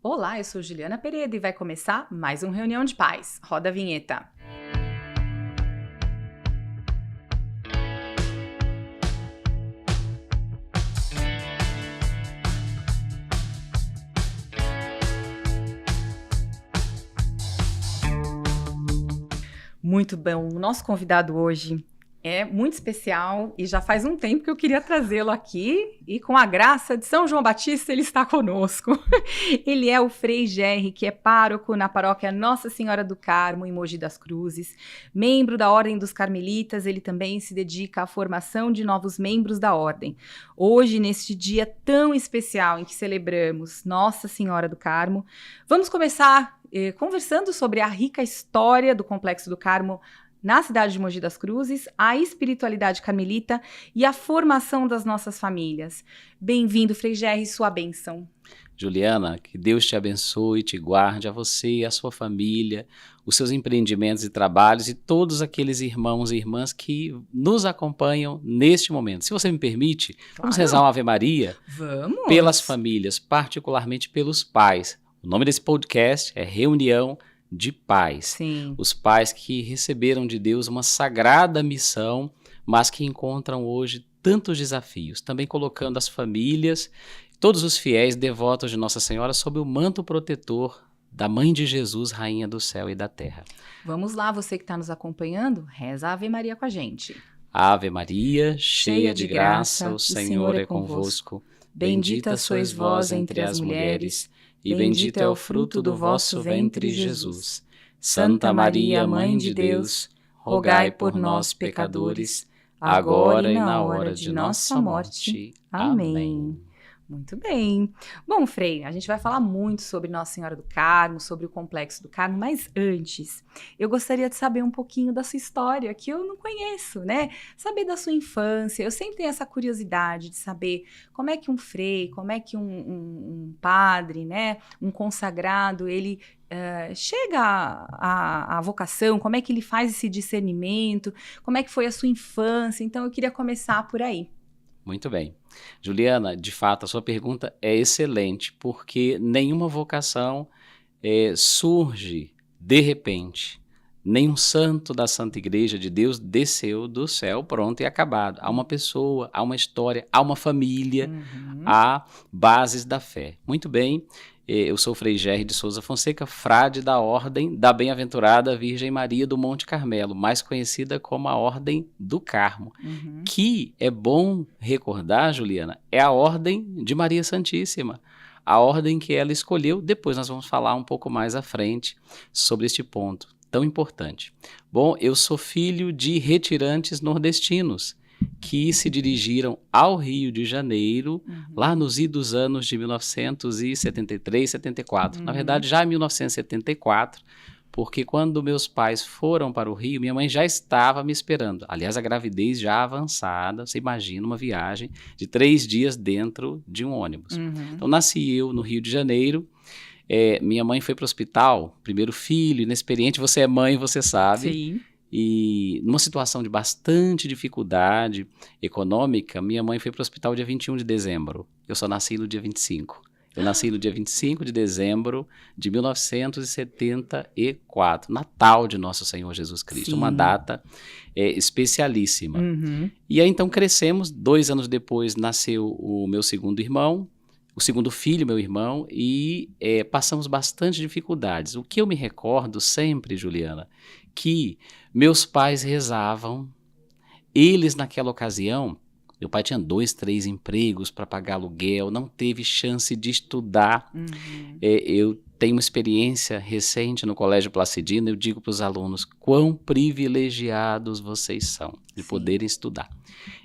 Olá, eu sou Juliana Pereira e vai começar mais um Reunião de Pais. Roda a vinheta. Muito bom, o nosso convidado hoje é muito especial e já faz um tempo que eu queria trazê-lo aqui e com a graça de São João Batista ele está conosco. Ele é o Frei Gerry, que é pároco na paróquia Nossa Senhora do Carmo, em Mogi das Cruzes, membro da Ordem dos Carmelitas. Ele também se dedica à formação de novos membros da Ordem. Hoje, neste dia tão especial em que celebramos Nossa Senhora do Carmo, vamos começar conversando sobre a rica história do Complexo do Carmo na cidade de Mogi das Cruzes, a espiritualidade carmelita e a formação das nossas famílias. Bem-vindo, Frei Gerry, sua bênção. Juliana, que Deus te abençoe e te guarde, a você e a sua família, os seus empreendimentos e trabalhos e todos aqueles irmãos e irmãs que nos acompanham neste momento. Se você me permite, vamos rezar uma Ave Maria pelas famílias, particularmente pelos pais. O nome desse podcast é Reunião de Pais. Sim. Os pais que receberam de Deus uma sagrada missão, mas que encontram hoje tantos desafios, também colocando as famílias, todos os fiéis devotos de Nossa Senhora sob o manto protetor da Mãe de Jesus, Rainha do Céu e da Terra. Vamos lá, você que está nos acompanhando, reza a Ave Maria com a gente. Ave Maria, cheia de graça, o Senhor é convosco. Bendita sois vós entre as mulheres, e bendito é o fruto do vosso ventre, Jesus. Santa Maria, Mãe de Deus, rogai por nós, pecadores, agora e na hora de nossa morte. Amém. Muito bem. Bom, Frei, a gente vai falar muito sobre Nossa Senhora do Carmo, sobre o Complexo do Carmo, mas antes, eu gostaria de saber um pouquinho da sua história, que eu não conheço, né? Saber da sua infância. Eu sempre tenho essa curiosidade de saber como é que um frei, como é que um padre, né, um consagrado, ele chega à vocação, como é que ele faz esse discernimento, como é que foi a sua infância. Então, eu queria começar por aí. Muito bem. Juliana, de fato, a sua pergunta é excelente, porque nenhuma vocação surge de repente. Nenhum santo da Santa Igreja de Deus desceu do céu pronto e acabado. Há uma pessoa, há uma história, há uma família, há bases da fé. Muito bem, eu sou Frei Gerry de Souza Fonseca, frade da Ordem da Bem-aventurada Virgem Maria do Monte Carmelo, mais conhecida como a Ordem do Carmo, que é bom recordar, Juliana, é a Ordem de Maria Santíssima, a ordem que ela escolheu. Depois nós vamos falar um pouco mais à frente sobre este ponto tão importante. Bom, eu sou filho de retirantes nordestinos que se dirigiram ao Rio de Janeiro, lá nos idos anos de 1973, 74. Na verdade, já em 1974, porque quando meus pais foram para o Rio, minha mãe já estava me esperando. Aliás, a gravidez já avançada, você imagina uma viagem de 3 dias dentro de um ônibus. Então, nasci eu no Rio de Janeiro. Minha mãe foi para o hospital, primeiro filho, inexperiente, você é mãe, você sabe. Sim. E numa situação de bastante dificuldade econômica, minha mãe foi para o hospital dia 21 de dezembro. Eu só nasci no dia 25. Eu nasci no dia 25 de dezembro de 1974, Natal de Nosso Senhor Jesus Cristo. Sim. Uma data especialíssima. E aí então crescemos, 2 anos depois nasceu o meu segundo irmão, o segundo filho, meu irmão, e passamos bastante dificuldades. O que eu me recordo sempre, Juliana, que meus pais rezavam, eles naquela ocasião, meu pai tinha 2, 3 empregos para pagar aluguel, não teve chance de estudar. Eu tenho uma experiência recente no Colégio Placidino, eu digo para os alunos, quão privilegiados vocês são de poderem estudar.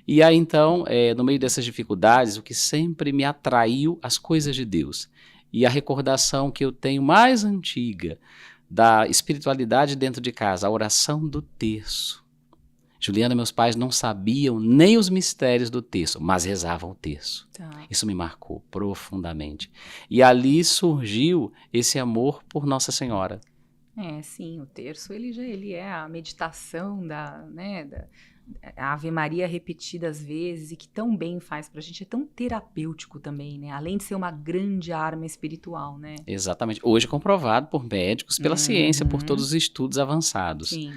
E aí então, no meio dessas dificuldades, o que sempre me atraiu as coisas de Deus, e a recordação que eu tenho mais antiga da espiritualidade dentro de casa, a oração do terço. Juliana, meus pais não sabiam nem os mistérios do terço, mas rezavam o terço. Tá. Isso me marcou profundamente. E ali surgiu esse amor por Nossa Senhora. Sim, o terço ele é a meditação a Ave Maria repetidas vezes e que tão bem faz pra gente, é tão terapêutico também, né? Além de ser uma grande arma espiritual, né? Exatamente. Hoje comprovado por médicos, pela ciência, por todos os estudos avançados. Sim.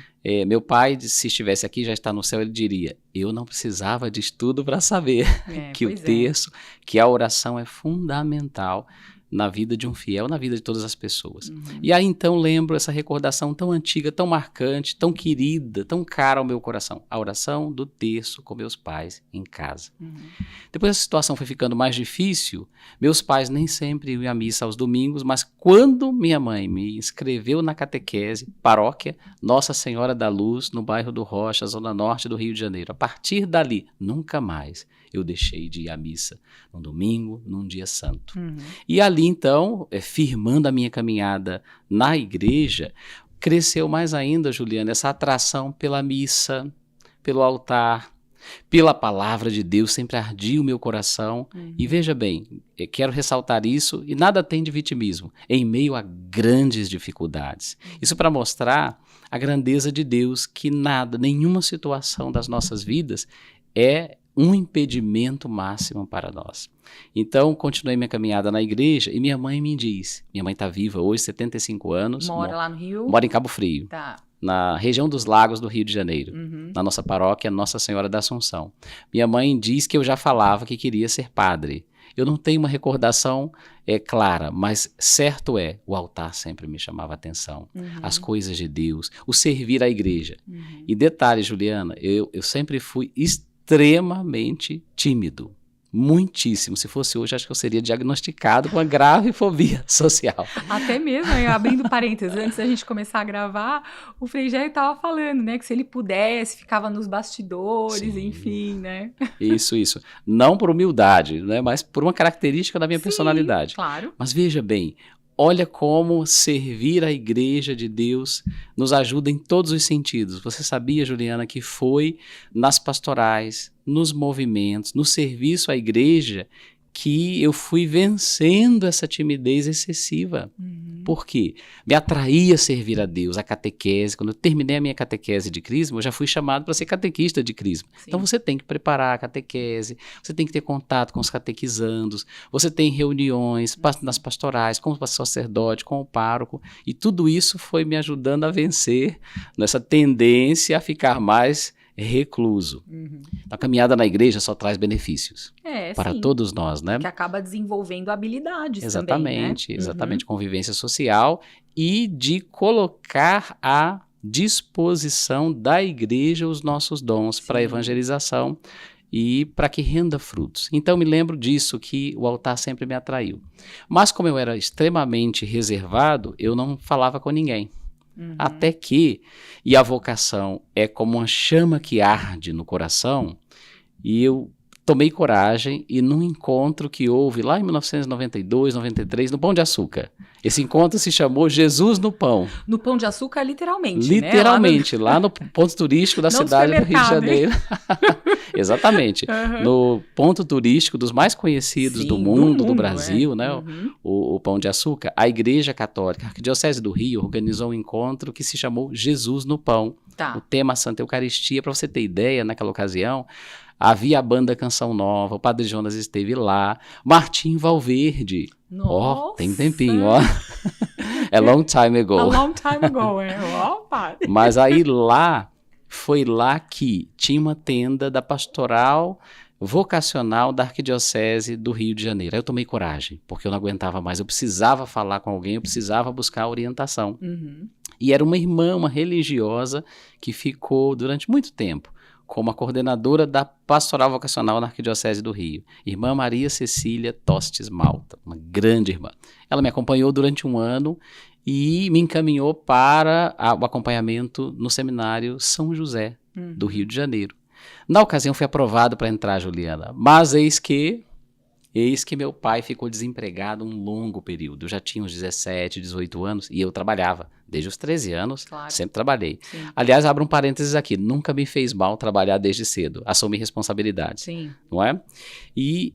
Meu pai, se estivesse aqui, já está no céu, ele diria, eu não precisava de estudo para saber que o terço, que a oração é fundamental na vida de um fiel, na vida de todas as pessoas. E aí então lembro essa recordação tão antiga, tão marcante, tão querida, tão cara ao meu coração. A oração do terço com meus pais em casa. Depois a situação foi ficando mais difícil, meus pais nem sempre iam à missa aos domingos, mas quando minha mãe me inscreveu na catequese, paróquia Nossa Senhora da Luz, no bairro do Rocha, zona norte do Rio de Janeiro, a partir dali, nunca mais eu deixei de ir à missa num domingo, num dia santo. E ali, então, firmando a minha caminhada na igreja, cresceu mais ainda, Juliana, essa atração pela missa, pelo altar, pela palavra de Deus, sempre ardia o meu coração. E veja bem, quero ressaltar isso, e nada tem de vitimismo, em meio a grandes dificuldades. Isso para mostrar a grandeza de Deus, que nada, nenhuma situação das nossas vidas é um impedimento máximo para nós. Então, continuei minha caminhada na igreja e minha mãe me diz, minha mãe está viva hoje, 75 anos. Mora lá no Rio? Mora em Cabo Frio, na região dos Lagos do Rio de Janeiro, na nossa paróquia Nossa Senhora da Assunção. Minha mãe diz que eu já falava que queria ser padre. Eu não tenho uma recordação clara, mas certo o altar sempre me chamava a atenção, as coisas de Deus, o servir à igreja. E detalhe, Juliana, eu sempre fui extremamente tímido, muitíssimo. Se fosse hoje, acho que eu seria diagnosticado com uma grave fobia social. Até mesmo, abrindo parênteses, antes da gente começar a gravar, o Frei Jair estava falando, né, que se ele pudesse, ficava nos bastidores, enfim, né? Isso. Não por humildade, né, mas por uma característica da minha personalidade. Claro. Mas veja bem, olha como servir a igreja de Deus nos ajuda em todos os sentidos. Você sabia, Juliana, que foi nas pastorais, nos movimentos, no serviço à igreja que eu fui vencendo essa timidez excessiva. Por quê? Me atraía servir a Deus, a catequese. Quando eu terminei a minha catequese de crisma, eu já fui chamado para ser catequista de crisma. Então você tem que preparar a catequese, você tem que ter contato com os catequizandos, você tem reuniões nas pastorais, com o sacerdote, com o pároco, e tudo isso foi me ajudando a vencer nessa tendência a ficar mais recluso. A caminhada na igreja só traz benefícios para todos nós, né? Que acaba desenvolvendo habilidades exatamente, também, né? Exatamente, convivência social e de colocar à disposição da igreja os nossos dons para evangelização e para que renda frutos. Então me lembro disso, que o altar sempre me atraiu. Mas como eu era extremamente reservado, eu não falava com ninguém. Até que, e a vocação é como uma chama que arde no coração, e eu tomei coragem e num encontro que houve lá em 1992, 93, no Pão de Açúcar. Esse encontro se chamou Jesus no Pão. No Pão de Açúcar, literalmente, literalmente, né? Lá no ponto turístico da cidade do Rio de Janeiro. Exatamente. No ponto turístico dos mais conhecidos do mundo, do Brasil, né? O Pão de Açúcar. A Igreja Católica, a Arquidiocese do Rio, organizou um encontro que se chamou Jesus no Pão. O tema Santa Eucaristia. Para você ter ideia, naquela ocasião, havia a banda Canção Nova, o Padre Jonas esteve lá, Martim Valverde. Nossa! Tem tempinho, É long time ago. A long time ago, Padre. Mas aí foi lá que tinha uma tenda da pastoral vocacional da Arquidiocese do Rio de Janeiro. Aí eu tomei coragem, porque eu não aguentava mais, eu precisava falar com alguém, eu precisava buscar orientação. E era uma irmã, uma religiosa, que ficou durante muito tempo como a coordenadora da Pastoral Vocacional na Arquidiocese do Rio, irmã Maria Cecília Tostes Malta, uma grande irmã. Ela me acompanhou durante um ano e me encaminhou para o acompanhamento no Seminário São José, do Rio de Janeiro. Na ocasião fui aprovado para entrar, Juliana, mas eis que meu pai ficou desempregado um longo período. Eu já tinha uns 17, 18 anos e eu trabalhava Desde os 13 anos, Claro. sempre trabalhei. Sim. Aliás, abro um parênteses aqui, nunca me fez mal trabalhar desde cedo, assumir responsabilidades, Sim. não é? E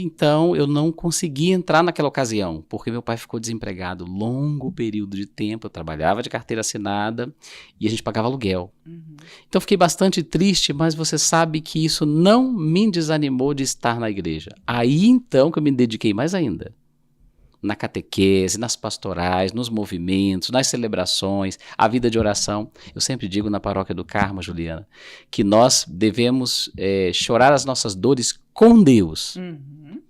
então eu não consegui entrar naquela ocasião, porque meu pai ficou desempregado longo período de tempo, eu trabalhava de carteira assinada e a gente pagava aluguel. Uhum. Então eu fiquei bastante triste, mas você sabe que isso não me desanimou de estar na igreja. Aí então que eu me dediquei mais ainda. Na catequese, nas pastorais, nos movimentos, nas celebrações, a vida de oração. Eu sempre digo na Paróquia do Carmo, Juliana, que nós devemos chorar as nossas dores com Deus. Uhum.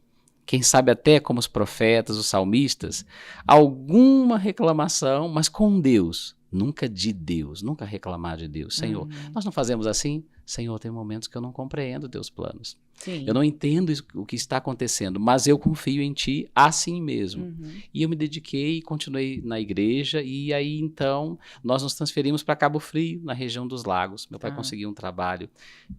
Quem sabe até como os profetas, os salmistas, alguma reclamação, mas com Deus. Nunca de Deus, nunca reclamar de Deus. Senhor, nós não fazemos assim? Senhor, tem momentos que eu não compreendo teus planos. Sim. Eu não entendo o que está acontecendo, mas eu confio em ti assim mesmo. Uhum. E eu me dediquei e continuei na igreja, e aí então nós nos transferimos para Cabo Frio, na região dos Lagos. Meu pai conseguiu um trabalho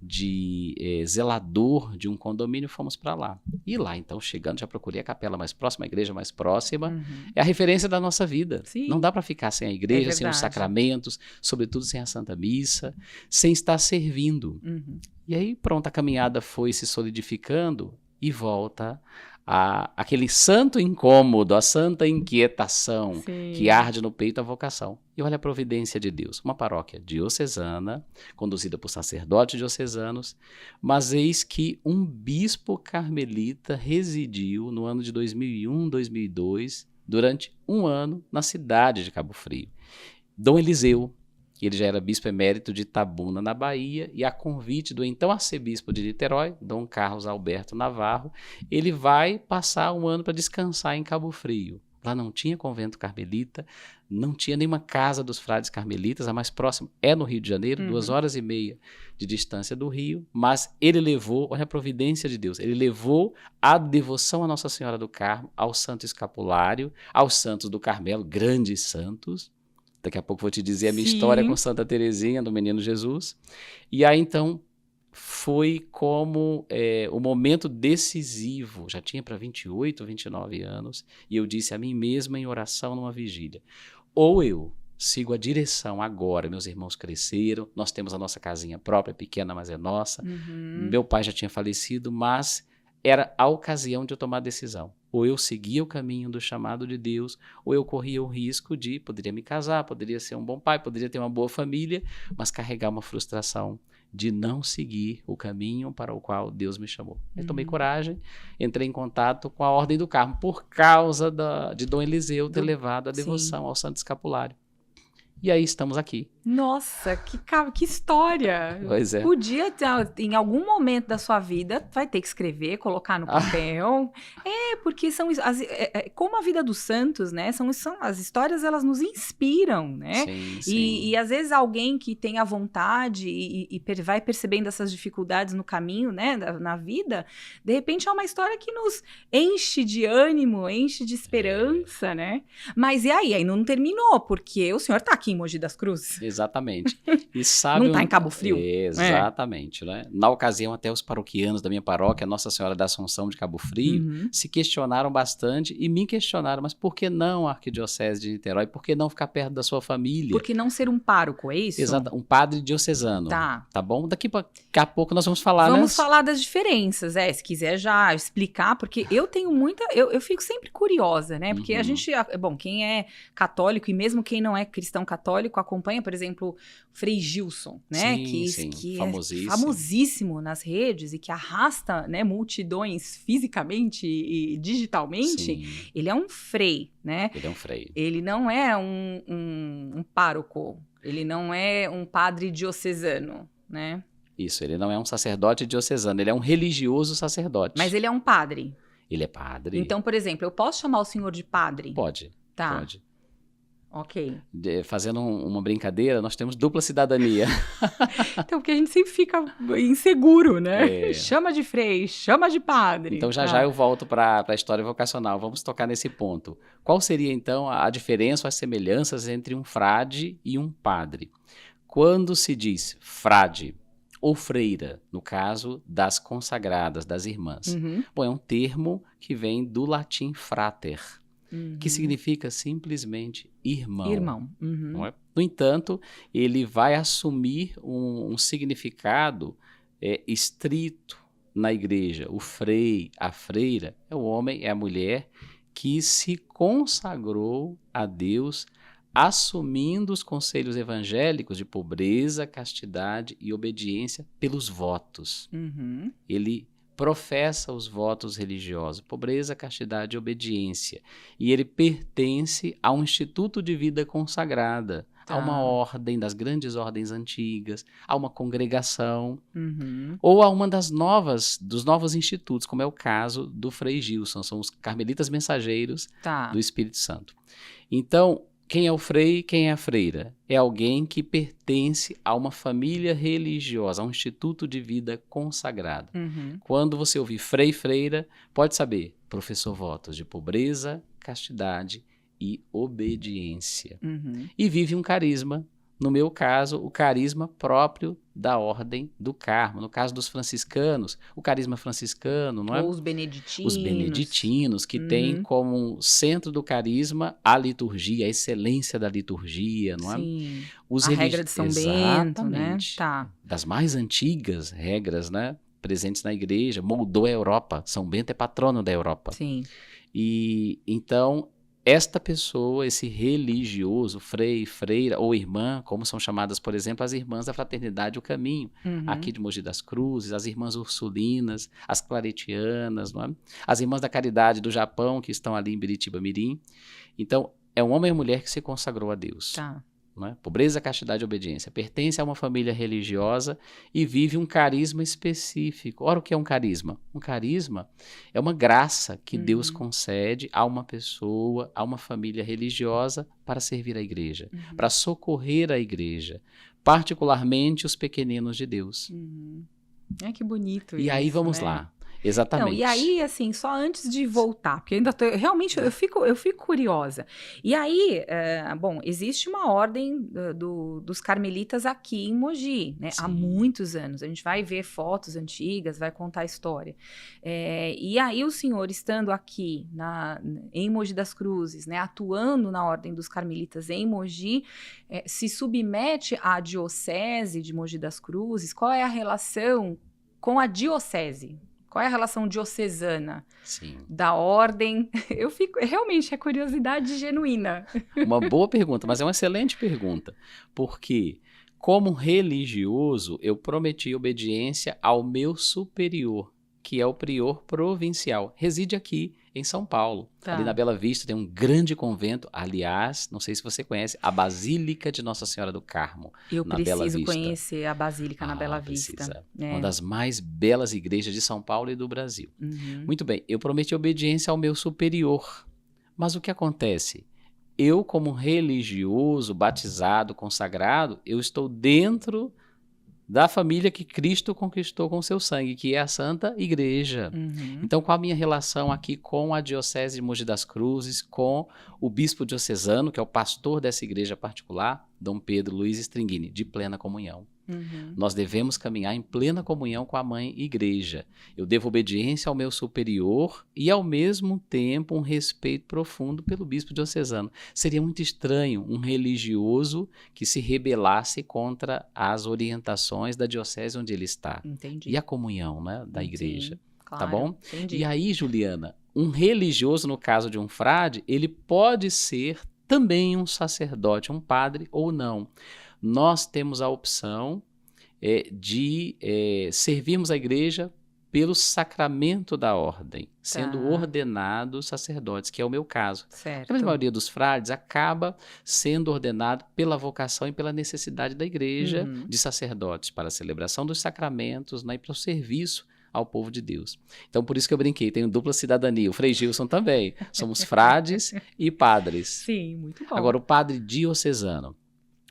de zelador de um condomínio, fomos para lá. E lá então, chegando, já procurei a capela mais próxima, a igreja mais próxima. Uhum. É a referência da nossa vida. Sim. Não dá para ficar sem a igreja, sem os sacramentos, sobretudo sem a Santa Missa, sem estar servindo. Uhum. E aí, pronto, a caminhada foi se solidificando e volta aquele santo incômodo, a santa inquietação Sim. que arde no peito a vocação. E olha a providência de Deus. Uma paróquia diocesana, conduzida por sacerdotes diocesanos, mas eis que um bispo carmelita residiu no ano de 2001, 2002, durante um ano na cidade de Cabo Frio. Dom Eliseu. Ele já era bispo emérito de Itabuna, na Bahia, e a convite do então arcebispo de Niterói, Dom Carlos Alberto Navarro, ele vai passar um ano para descansar em Cabo Frio. Lá não tinha convento carmelita, não tinha nenhuma casa dos frades carmelitas, a mais próxima é no Rio de Janeiro, 2h30 de distância do Rio, mas ele levou, olha a providência de Deus, ele levou a devoção à Nossa Senhora do Carmo, ao Santo Escapulário, aos santos do Carmelo, grandes santos. Daqui a pouco vou te dizer a minha história com Santa Teresinha, do Menino Jesus. E aí, então, foi como o momento decisivo. Já tinha para 28, 29 anos. E eu disse a mim mesma em oração numa vigília. Ou eu sigo a direção agora. Meus irmãos cresceram. Nós temos a nossa casinha própria, pequena, mas é nossa. Meu pai já tinha falecido, mas era a ocasião de eu tomar a decisão. Ou eu seguia o caminho do chamado de Deus, ou eu corria o risco de, poderia me casar, poderia ser um bom pai, poderia ter uma boa família, mas carregar uma frustração de não seguir o caminho para o qual Deus me chamou. Eu tomei coragem, entrei em contato com a Ordem do Carmo, por causa de Dom Eliseu ter levado a devoção ao Santo Escapulário. E aí estamos aqui. Nossa, que história! Pois é. Podia, em algum momento da sua vida, vai ter que escrever, colocar no papel. Porque são como a vida dos santos, né? São as histórias, elas nos inspiram, né? Sim, sim. E às vezes alguém que tem a vontade e vai percebendo essas dificuldades no caminho, né? Na vida, de repente é uma história que nos enche de ânimo, enche de esperança, né? Mas e aí? Aí não terminou, porque o senhor tá aqui em Mogi das Cruzes. Exatamente. E sabe, não está em Cabo Frio? Exatamente. Né? Na ocasião, até os paroquianos da minha paróquia, Nossa Senhora da Assunção de Cabo Frio, se questionaram bastante e me questionaram, mas por que não a Arquidiocese de Niterói? Por que não ficar perto da sua família? Por que não ser um pároco, é isso? Exato, um padre diocesano. Tá bom? Daqui a pouco nós vamos falar, Vamos falar das diferenças, se quiser já explicar, porque eu tenho muita... Eu fico sempre curiosa, né? Porque a gente... Bom, quem é católico e mesmo quem não é cristão católico acompanha, por exemplo, Frei Gilson, né? Sim, que famosíssimo. É famosíssimo nas redes e que arrasta, né, multidões fisicamente e digitalmente. Sim. Ele é um frei, né? Ele é um frei. Ele não é um pároco, ele não é um padre diocesano, né? Isso, ele não é um sacerdote diocesano, ele é um religioso sacerdote. Mas ele é um padre. Ele é padre. Então, por exemplo, eu posso chamar o senhor de padre? Pode, tá. Pode. Ok. Fazendo uma brincadeira, nós temos dupla cidadania. Então, porque a gente sempre fica inseguro, né? Chama de frei, chama de padre. Então, já eu volto para a história vocacional. Vamos tocar nesse ponto. Qual seria, então, a diferença ou as semelhanças entre um frade e um padre? Quando se diz frade ou freira, no caso das consagradas, das irmãs. Bom, é um termo que vem do latim frater. que significa simplesmente irmão. Irmão. Não é? No entanto, ele vai assumir um significado estrito na igreja. O frei, a freira, é o homem, é a mulher que se consagrou a Deus, assumindo os conselhos evangélicos de pobreza, castidade e obediência pelos votos. Ele professa os votos religiosos, pobreza, castidade e obediência. E ele pertence a um instituto de vida consagrada, a uma ordem das grandes ordens antigas, a uma congregação, ou a uma dos novos institutos, como é o caso do Frei Gilson, são os carmelitas mensageiros do Espírito Santo. Então, quem é o frei, quem é a freira? É alguém que pertence a uma família religiosa, a um instituto de vida consagrado. Quando você ouvir frei e freira, pode saber, professor votos de pobreza, castidade e obediência. E vive um carisma, no meu caso, o carisma próprio da Ordem do Carmo. No caso dos franciscanos, o carisma franciscano, não é? Ou os beneditinos. Os beneditinos, que tem como centro do carisma a liturgia, a excelência da liturgia, não é? Sim. A regra de São Bento, né? Das mais antigas regras, né? Presentes na igreja, moldou a Europa. São Bento é patrono da Europa. Sim. E então, esta pessoa, esse religioso, frei, freira ou irmã, como são chamadas, por exemplo, as irmãs da Fraternidade o Caminho, aqui de Mogi das Cruzes, as irmãs ursulinas, as claretianas, não é? As irmãs da Caridade do Japão, que estão ali em Biritiba Mirim. Então, é um homem e mulher que se consagrou a Deus. Não é? Pobreza, castidade e obediência. Pertence a uma família religiosa e vive um carisma específico. Ora, o que é um carisma? Um carisma é uma graça que Deus concede a uma pessoa, a uma família religiosa para servir a igreja, para socorrer a igreja, particularmente os pequeninos de Deus. Que bonito isso. E aí vamos lá. Não, Exatamente. e aí, assim, só antes de voltar, porque eu ainda tô, realmente eu fico curiosa. E aí, bom, existe uma ordem dos carmelitas aqui em Mogi, né? Há muitos anos. A gente vai ver fotos antigas, vai contar a história. E aí o senhor estando aqui em Mogi das Cruzes, né, atuando na ordem dos carmelitas em Mogi, se submete à diocese de Mogi das Cruzes. Qual é a relação com a diocese? Qual é a relação diocesana da ordem? Realmente, é curiosidade genuína. Uma boa pergunta, mas é uma excelente pergunta. Porque, como religioso, eu prometi obediência ao meu superior, que é o prior provincial. Reside aqui em São Paulo. Ali na Bela Vista tem um grande convento. Aliás, não sei se você conhece, a Basílica de Nossa Senhora do Carmo. Eu preciso conhecer a Basílica na Bela Vista. Uma das mais belas igrejas de São Paulo e do Brasil. Muito bem, eu prometi obediência ao meu superior. Mas o que acontece? Eu, como religioso, batizado, consagrado, eu estou dentro da família que Cristo conquistou com seu sangue, que é a Santa Igreja. Então, qual a minha relação aqui com a Diocese de Mogi das Cruzes, com o bispo diocesano, que é o pastor dessa igreja particular, Dom Pedro Luiz Stringini, de plena comunhão. Nós devemos caminhar em plena comunhão com a Mãe Igreja. Eu devo obediência ao meu superior e, ao mesmo tempo, um respeito profundo pelo bispo diocesano. Seria muito estranho um religioso que se rebelasse contra as orientações da diocese onde ele está. Entendi. E a comunhão, né, da igreja. Claro, tá bom? Entendi. E aí, Juliana, um religioso, no caso de um frade, ele pode ser também um sacerdote, um padre ou não. Nós temos a opção de servirmos a igreja pelo sacramento da ordem, sendo ordenados sacerdotes, que é o meu caso. Certo. A maioria dos frades acaba sendo ordenado pela vocação e pela necessidade da igreja de sacerdotes para a celebração dos sacramentos, né, e para o serviço ao povo de Deus. Então, por isso que eu brinquei, tenho dupla cidadania. O Frei Gilson também. Somos frades e padres. Sim, muito bom. Agora, o padre diocesano,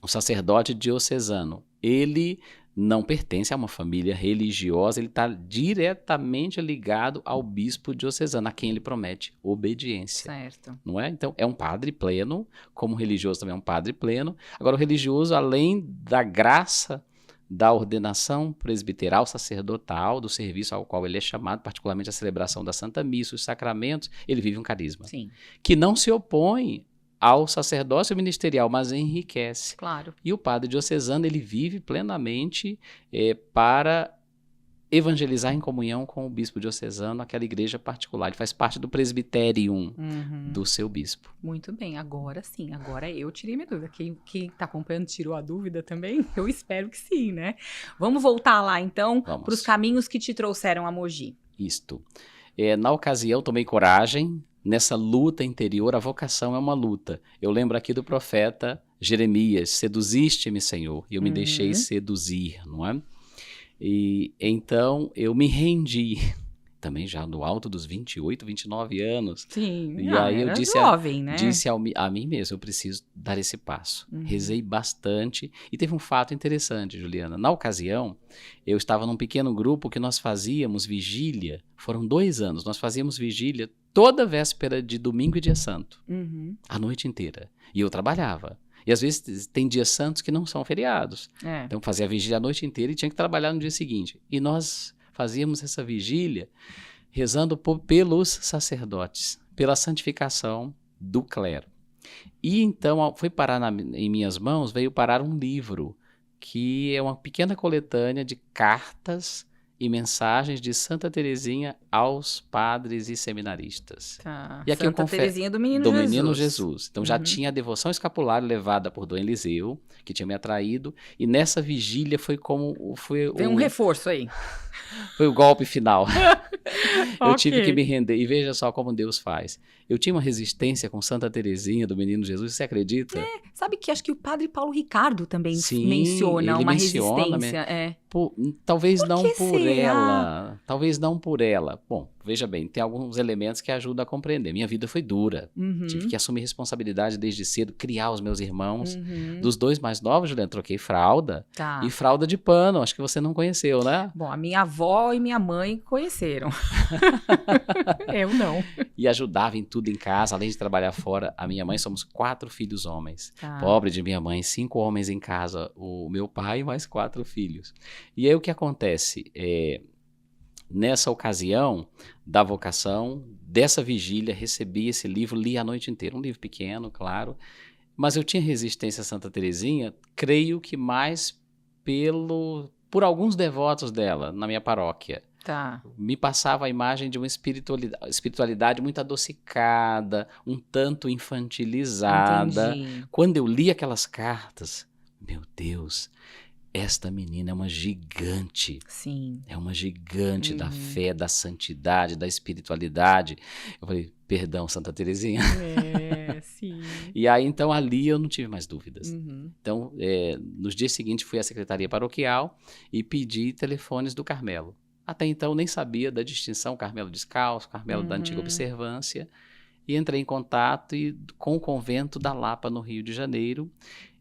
o sacerdote diocesano, ele não pertence a uma família religiosa, ele está diretamente ligado ao bispo diocesano, a quem ele promete obediência. Certo. Não é? Então, é um padre pleno, como o religioso também é um padre pleno. Agora, o religioso, além da graça da ordenação presbiteral sacerdotal, do serviço ao qual ele é chamado, particularmente a celebração da Santa Missa, os sacramentos, ele vive um carisma. Sim. Que não se opõe ao sacerdócio ministerial, mas enriquece. Claro. E o padre diocesano, ele vive plenamente para evangelizar em comunhão com o bispo diocesano, aquela igreja particular. Ele faz parte do presbiterium do seu bispo. Muito bem, agora sim, agora eu tirei minha dúvida. Quem está acompanhando tirou a dúvida também? Eu espero que sim, né? Vamos voltar lá então para os caminhos que te trouxeram a Mogi. Isto. Na ocasião, tomei coragem. Nessa luta interior, a vocação é uma luta. Eu lembro aqui do profeta Jeremias: seduziste-me, Senhor, e eu me deixei seduzir, não é? E então eu me rendi, também já no alto dos 28, 29 anos. Sim, e aí eu disse, jovem, né? Disse a mim mesmo: eu preciso dar esse passo. Rezei bastante e teve um fato interessante, Juliana. Na ocasião, eu estava num pequeno grupo que nós fazíamos vigília, foram 2 anos, nós fazíamos vigília toda véspera de domingo e dia santo, a noite inteira. E eu trabalhava. E às vezes tem dias santos que não são feriados. Então fazia a vigília a noite inteira e tinha que trabalhar no dia seguinte. E nós fazíamos essa vigília rezando pelos sacerdotes, pela santificação do clero. E então foi parar em minhas mãos, veio parar um livro, que é uma pequena coletânea de cartas e mensagens de Santa Teresinha aos padres e seminaristas. Tá. E aqui Santa Teresinha do Menino Jesus. Então já tinha a devoção escapular levada por Dom Eliseu, que tinha me atraído, e nessa vigília foi como... Tem um reforço aí. Foi o golpe final. Eu tive que me render. E veja só como Deus faz. Eu tinha uma resistência com Santa Teresinha do Menino Jesus, você acredita? Sabe que acho que o padre Paulo Ricardo também Sim, menciona ele uma menciona, resistência. Talvez Por não que por será? ela. Talvez não por ela. Bom, veja bem, tem alguns elementos que ajudam a compreender. Minha vida foi dura. Tive que assumir responsabilidade desde cedo, criar os meus irmãos. Dos 2 mais novos, Juliana, troquei fralda. Tá. E fralda de pano, acho que você não conheceu, né? Bom, a minha avó e minha mãe conheceram. Eu não. E ajudava em tudo em casa, além de trabalhar fora. A minha mãe, somos 4 filhos homens. Tá. Pobre de minha mãe, 5 homens em casa, o meu pai mais 4 filhos. E aí o que acontece? Nessa ocasião da vocação, dessa vigília, recebi esse livro, li a noite inteira. Um livro pequeno, claro. Mas eu tinha resistência a Santa Teresinha, creio que mais por alguns devotos dela na minha paróquia. Tá. Me passava a imagem de uma espiritualidade muito adocicada, um tanto infantilizada. Entendi. Quando eu li aquelas cartas, meu Deus, esta menina é uma gigante. Sim. É uma gigante da fé, da santidade, da espiritualidade. Eu falei, perdão, Santa Teresinha. Sim. E aí, então, ali eu não tive mais dúvidas. Então, nos dias seguintes, fui à secretaria paroquial e pedi telefones do Carmelo. Até então, nem sabia da distinção Carmelo Descalço, Carmelo da Antiga Observância. E entrei em contato com o convento da Lapa, no Rio de Janeiro.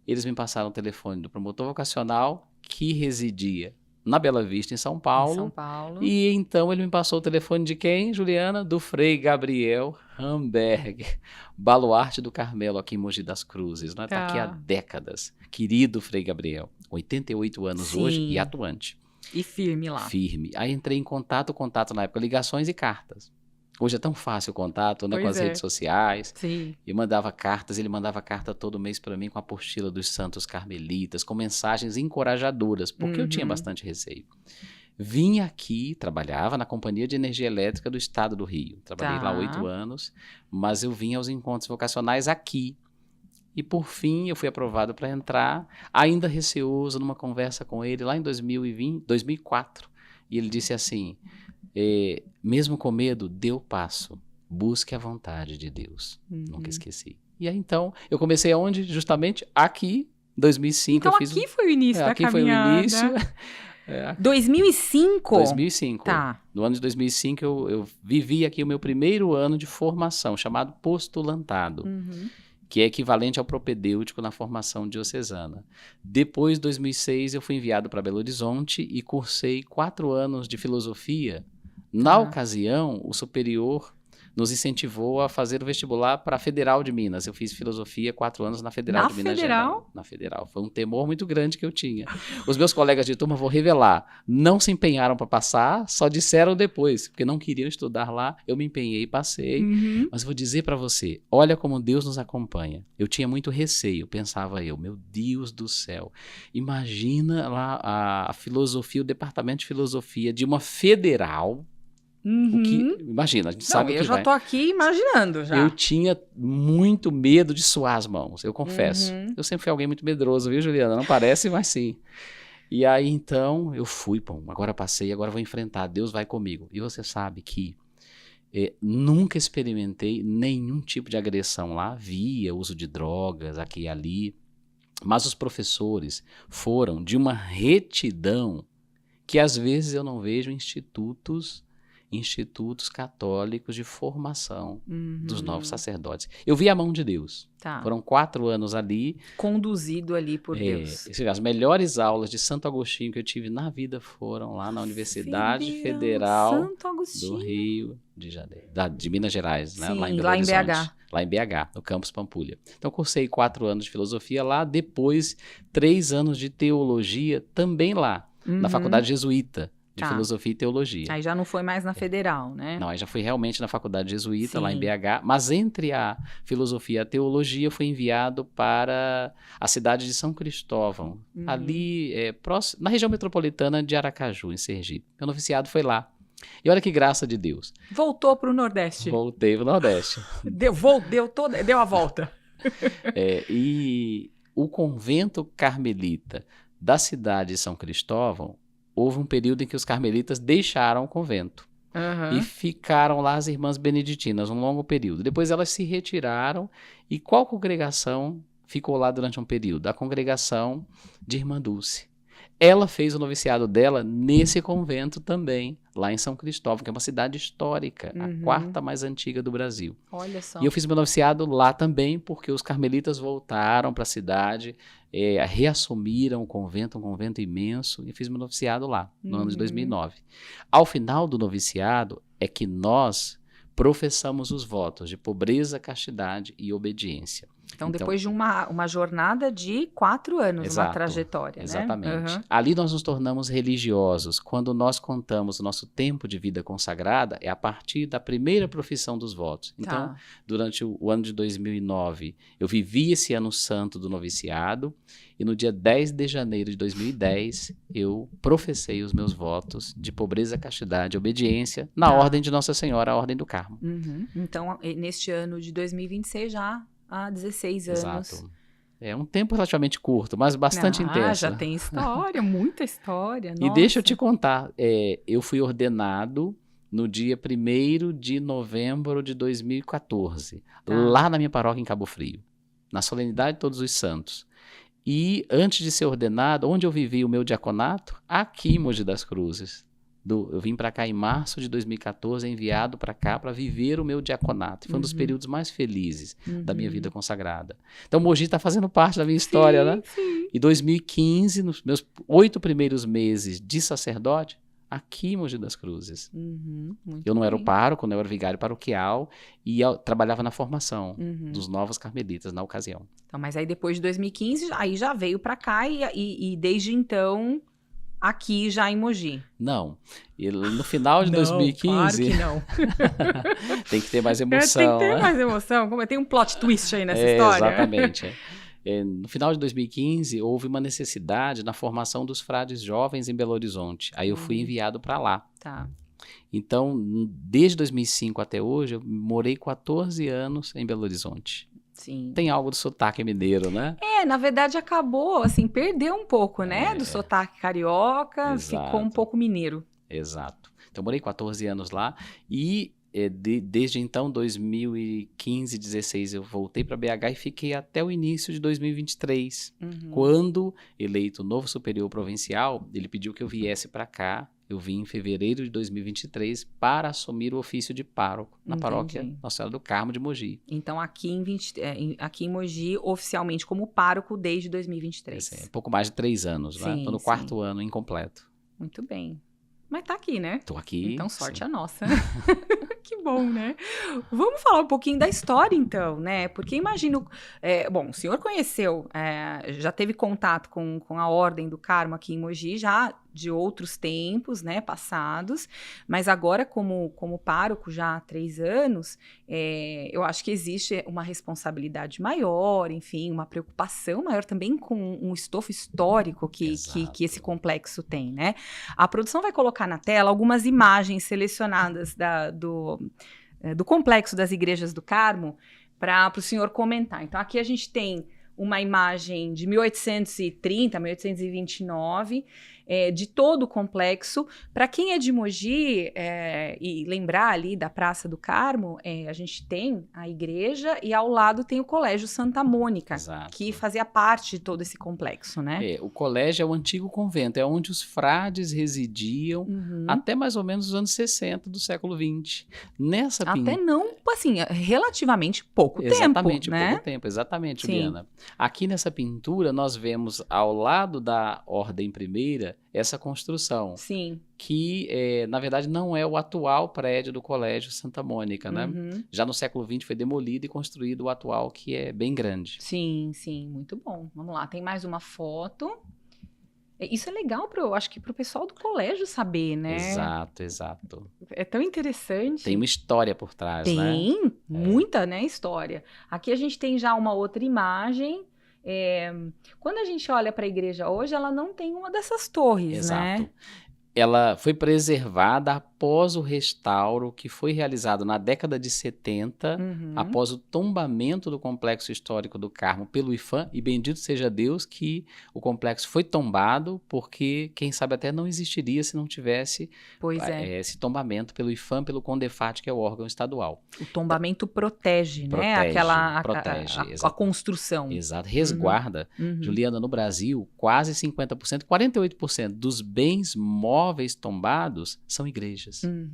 Eles me passaram o telefone do promotor vocacional, que residia na Bela Vista, em São Paulo. Em São Paulo. E então ele me passou o telefone de quem, Juliana? Do Frei Gabriel Hamberg, baluarte do Carmelo aqui em Mogi das Cruzes. Né? Tá aqui há décadas. Querido Frei Gabriel, 88 anos hoje e atuante. E firme lá. Firme. Aí entrei em contato na época, ligações e cartas. Hoje é tão fácil o contato, né, com as redes sociais. Sim. E mandava cartas, ele mandava carta todo mês para mim com a apostila dos santos carmelitas, com mensagens encorajadoras, porque eu tinha bastante receio. Vim aqui, trabalhava na Companhia de Energia Elétrica do Estado do Rio. Trabalhei lá 8 anos, mas eu vim aos encontros vocacionais aqui. E por fim eu fui aprovado para entrar, ainda receoso, numa conversa com ele lá em 2004. E ele disse assim... mesmo com medo, dê o passo, busque a vontade de Deus. Nunca esqueci. E aí, então, eu comecei aonde? Justamente aqui, em 2005. Então, aqui foi o início da caminhada. Aqui foi o início. 2005? 2005. Tá. No ano de 2005, eu vivi aqui o meu primeiro ano de formação, chamado postulantado, que é equivalente ao propedêutico na formação diocesana. Depois, de 2006, eu fui enviado para Belo Horizonte e cursei 4 anos de filosofia. Na ocasião, o superior nos incentivou a fazer o vestibular para a Federal de Minas. Eu fiz filosofia 4 anos na Federal de Minas Gerais. Na Federal? Foi um temor muito grande que eu tinha. Os meus colegas de turma, vou revelar, não se empenharam para passar, só disseram depois, porque não queriam estudar lá. Eu me empenhei e passei. Mas vou dizer para você, olha como Deus nos acompanha. Eu tinha muito receio, pensava eu, meu Deus do céu, imagina lá a filosofia, o departamento de filosofia de uma federal. Imagina, a gente sabe o que eu já tô aqui imaginando já. Eu tinha muito medo de suar as mãos, eu confesso. Eu sempre fui alguém muito medroso, viu, Juliana? Não parece, mas sim. E aí, então, eu fui, agora passei, agora vou enfrentar, Deus vai comigo. E você sabe que nunca experimentei nenhum tipo de agressão lá, via uso de drogas aqui e ali, mas os professores foram de uma retidão que às vezes eu não vejo em institutos católicos de formação dos novos sacerdotes. Eu vi a mão de Deus. Foram 4 anos ali. Conduzido ali por Deus. As melhores aulas de Santo Agostinho que eu tive na vida foram lá na Universidade Federal do Rio de Janeiro, de Minas Gerais, né? Sim, lá em Belo lá Horizonte. em BH. Lá em BH, no campus Pampulha. Então, cursei 4 anos de filosofia lá, depois 3 anos de teologia também lá, na Faculdade Jesuíta de Filosofia e Teologia. Aí já não foi mais na Federal, né? Não, aí já fui realmente na Faculdade Jesuíta, Sim. lá em BH, mas entre a filosofia e a teologia, eu fui enviado para a cidade de São Cristóvão, ali próximo, na região metropolitana de Aracaju, em Sergipe. Meu noviciado foi lá. E olha que graça de Deus. Voltou para o Nordeste. Voltei para o Nordeste. Deu a volta. E o convento carmelita da cidade de São Cristóvão, houve um período em que os carmelitas deixaram o convento e ficaram lá as irmãs beneditinas, um longo período. Depois elas se retiraram e qual congregação ficou lá durante um período? A congregação de Irmã Dulce. Ela fez o noviciado dela nesse convento também, lá em São Cristóvão, que é uma cidade histórica, a 4ª mais antiga do Brasil. Olha só. E eu fiz meu noviciado lá também, porque os carmelitas voltaram para a cidade, reassumiram o convento, um convento imenso, e fiz meu noviciado lá, no ano de 2009. Ao final do noviciado é que nós professamos os votos de pobreza, castidade e obediência. Então, depois de uma jornada de 4 anos, uma trajetória, exatamente. né? Exatamente. Ali nós nos tornamos religiosos. Quando nós contamos o nosso tempo de vida consagrada, é a partir da primeira profissão dos votos. Então, durante o ano de 2009, eu vivi esse ano santo do noviciado e no dia 10 de janeiro de 2010, eu professei os meus votos de pobreza, castidade e obediência na ordem de Nossa Senhora, a Ordem do Carmo. Então, neste ano de 2026 já há 16 anos. Exato. É um tempo relativamente curto, mas bastante intenso. Já tem história, muita história. E deixa eu te contar, eu fui ordenado no dia 1º de novembro de 2014, lá na minha paróquia em Cabo Frio, na solenidade de Todos os Santos. E antes de ser ordenado, onde eu vivi o meu diaconato? Aqui em Mogi das Cruzes. Eu vim para cá em março de 2014, enviado para cá para viver o meu diaconato. Foi um dos períodos mais felizes da minha vida consagrada. Então, Mogi está fazendo parte da minha história, né? Sim. E 2015, nos meus 8 primeiros meses de sacerdote, aqui em Mogi das Cruzes. Eu não era o pároco, eu era o vigário paroquial e eu trabalhava na formação dos novos carmelitas na ocasião. Então, mas aí depois de 2015, aí já veio para cá e desde então... Aqui já em Mogi. Não. E no final de 2015... Claro que não. Tem que ter mais emoção. Tem que ter mais emoção. Tem um plot twist aí nessa história. Exatamente. No final de 2015, houve uma necessidade na formação dos frades jovens em Belo Horizonte. Aí eu fui enviado para lá. Então, desde 2005 até hoje, eu morei 14 anos em Belo Horizonte. Sim. Tem algo do sotaque mineiro, né? Na verdade acabou, assim, perdeu um pouco, né? Do sotaque carioca, ficou um pouco mineiro. Exato. Então, morei 14 anos lá e desde então, 2015, 16, eu voltei para BH e fiquei até o início de 2023. Quando, eleito novo superior provincial, ele pediu que eu viesse para cá. Eu vim em fevereiro de 2023 para assumir o ofício de pároco na paróquia Nossa Senhora do Carmo de Mogi. Então, aqui em Mogi, oficialmente como pároco desde 2023. Um pouco mais de 3 anos, né? Estou no 4º ano incompleto. Muito bem. Mas tá aqui, né? Tô aqui. Então, sorte a nossa. Que bom, né? Vamos falar um pouquinho da história, então, né? Porque imagino... bom, o senhor conheceu, já teve contato com a Ordem do Carmo aqui em Mogi, já de outros tempos, né, passados, mas agora como pároco já há 3 anos, eu acho que existe uma responsabilidade maior, enfim, uma preocupação maior também com um estofo histórico que esse complexo tem, né? A produção vai colocar na tela algumas imagens selecionadas do complexo das Igrejas do Carmo para o senhor comentar. Então, aqui a gente tem uma imagem de 1830, 1829, de todo o complexo. Para quem é de Mogi, e lembrar ali da Praça do Carmo, a gente tem a igreja e ao lado tem o Colégio Santa Mônica, que fazia parte de todo esse complexo, né? O colégio é o antigo convento, é onde os frades residiam até mais ou menos os anos 60 do século XX. Até não, assim, relativamente pouco exatamente, tempo, né? Pouco tempo, exatamente, Juliana. Aqui nessa pintura nós vemos ao lado da Ordem Primeira essa construção. Sim. Que, na verdade, não é o atual prédio do Colégio Santa Mônica, né? Já no século XX foi demolido e construído o atual, que é bem grande. Sim, muito bom. Vamos lá, tem mais uma foto. Isso é legal, acho que para o pessoal do colégio saber, né? Exato. É tão interessante. Tem uma história por trás, né? Tem, muita, né, história. Aqui a gente tem já uma outra imagem. Quando a gente olha para a igreja hoje, ela não tem uma dessas torres, né? Ela foi preservada após o restauro que foi realizado na década de 70, após o tombamento do Complexo Histórico do Carmo pelo IPHAN, e bendito seja Deus que o complexo foi tombado, porque quem sabe até não existiria se não tivesse esse tombamento pelo IPHAN, pelo CONDEFAT, que é o órgão estadual. O tombamento protege, né? A construção. Exato, resguarda. Juliana, no Brasil, quase 50%, 48% dos bens móveis tombados são igrejas.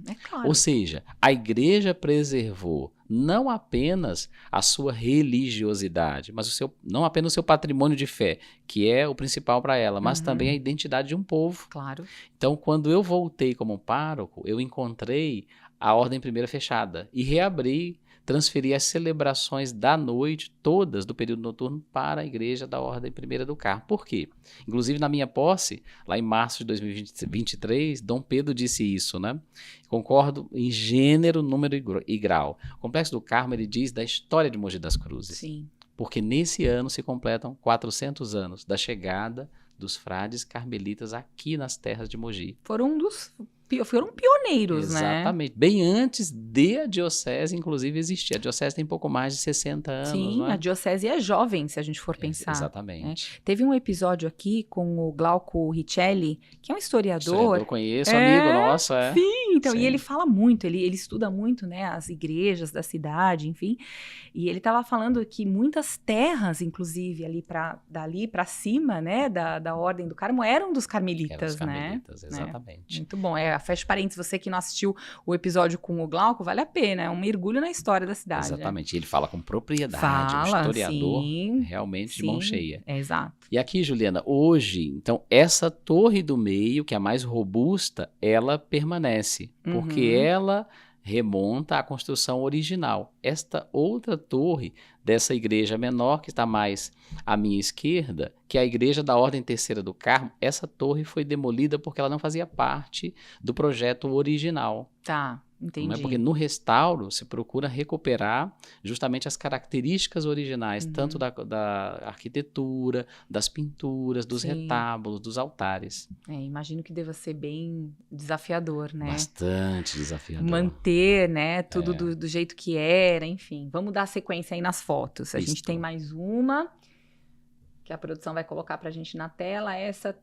É claro. Ou seja, a igreja preservou não apenas a sua religiosidade, mas não apenas o seu patrimônio de fé, que é o principal para ela, mas também a identidade de um povo. Claro. Então, quando eu voltei como pároco, eu encontrei a Ordem Primeira fechada e reabri, transferi as celebrações da noite, todas do período noturno, para a igreja da Ordem Primeira do Carmo. Por quê? Inclusive, na minha posse, lá em março de 2023, Dom Pedro disse isso, né? Concordo em gênero, número e grau. O Complexo do Carmo, ele diz da história de Mogi das Cruzes. Sim. Porque nesse ano se completam 400 anos da chegada dos frades carmelitas aqui nas terras de Mogi. Foram pioneiros, né? Exatamente. Bem antes de a diocese, inclusive, existir. A diocese tem pouco mais de 60 anos. Sim, não é? A diocese é jovem, se a gente for pensar. Exatamente. Teve um episódio aqui com o Glauco Richelli, que é um historiador. Eu conheço, amigo nosso. Sim, então, e ele fala muito, ele estuda muito, né, as igrejas da cidade, enfim. E ele estava falando que muitas terras, inclusive, dali para cima, né, da Ordem do Carmo, eram dos carmelitas, Exatamente. Muito bom. Fecha parênteses, você que não assistiu o episódio com o Glauco, vale a pena, é um mergulho na história da cidade. Exatamente, ele fala com propriedade, um historiador realmente de mão cheia. Exato. E aqui, Juliana, hoje, então, essa torre do meio, que é a mais robusta, ela permanece, porque ela remonta à construção original. Esta outra torre dessa igreja menor, que está mais à minha esquerda, que é a igreja da Ordem Terceira do Carmo, essa torre foi demolida porque ela não fazia parte do projeto original. Tá, entendi. Não é porque no restauro se procura recuperar justamente as características originais, tanto da arquitetura, das pinturas, dos retábulos, dos altares. Imagino que deva ser bem desafiador, né? Bastante desafiador. Manter, né, tudo do jeito que era, enfim. Vamos dar sequência aí nas fotos. A gente tem mais uma, que a produção vai colocar pra gente na tela. Essa,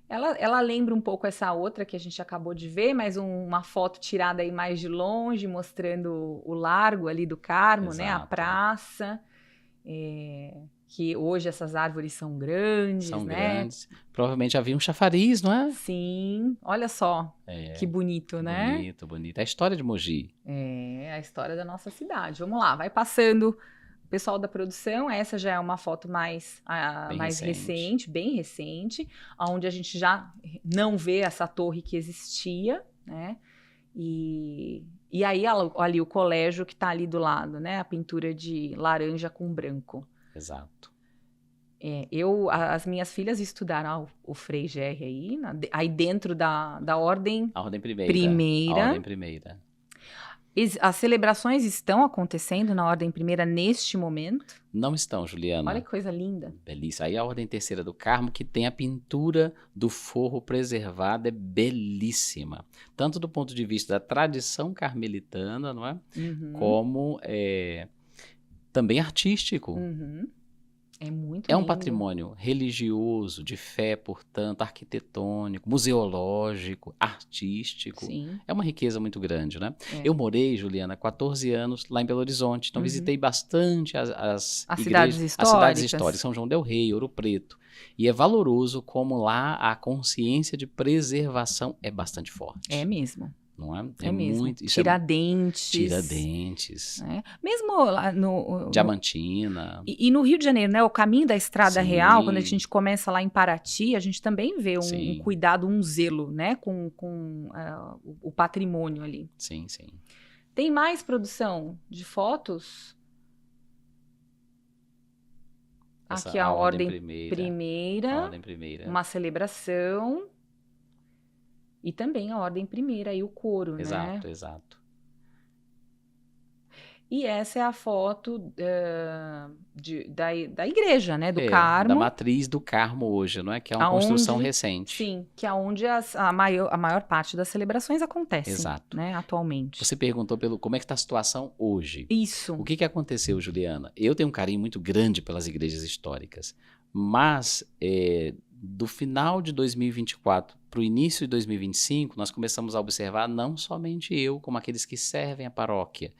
ela lembra um pouco essa outra que a gente acabou de ver, mas uma foto tirada aí mais de longe, mostrando o largo ali do Carmo, né? A praça. Que hoje essas árvores são grandes, São né? grandes. Provavelmente havia um chafariz, não é? Sim. Olha só que bonito, né? Bonito. É a história de Mogi. É a história da nossa cidade. Vamos lá, vai passando o pessoal da produção. Essa já é uma foto mais recente, bem recente, onde a gente já não vê essa torre que existia, né? E E aí ali o colégio que está ali do lado, né? A pintura de laranja com branco. Exato. As minhas filhas estudaram o Frei Gerry aí dentro da Ordem A Ordem Primeira. Primeira. A Ordem Primeira. As celebrações estão acontecendo na Ordem Primeira neste momento? Não estão, Juliana. Olha que coisa linda. Belíssima. Aí a Ordem Terceira do Carmo, que tem a pintura do forro preservada, é belíssima. Tanto do ponto de vista da tradição carmelitana, não é? Uhum. Como também artístico. Uhum. É muito É um lindo. patrimônio religioso, de fé, portanto, arquitetônico, museológico, artístico. Sim. É uma riqueza muito grande, né? É. Eu morei, Juliana, 14 anos lá em Belo Horizonte, então visitei bastante as cidades igrejas, históricas. as cidades históricas, São João del Rei, Ouro Preto. E é valoroso como lá a consciência de preservação é bastante forte. É mesmo. Não é? É mesmo. Muito. Tiradentes. Tiradentes. É. Mesmo lá Diamantina. E no Rio de Janeiro, né? O caminho da Estrada Sim. Real, quando a gente começa lá em Paraty, a gente também vê Sim. um cuidado, um zelo, né? Com o patrimônio ali. Sim, sim. Tem mais produção de fotos? Aqui a Ordem Primeira. A Ordem Primeira. Uma celebração. E também a Ordem Primeira e o coro, Exato, né? exato. E essa é a foto da igreja, né? Do Carmo. Da matriz do Carmo hoje, não é? Que é uma construção recente. Sim, que é onde a maior parte das celebrações acontecem. Exato. Né, atualmente. Você perguntou como é que está a situação hoje. Isso. O que aconteceu, Juliana? Eu tenho um carinho muito grande pelas igrejas históricas, mas do final de 2024 para o início de 2025, nós começamos a observar, não somente eu, como aqueles que servem a paróquia,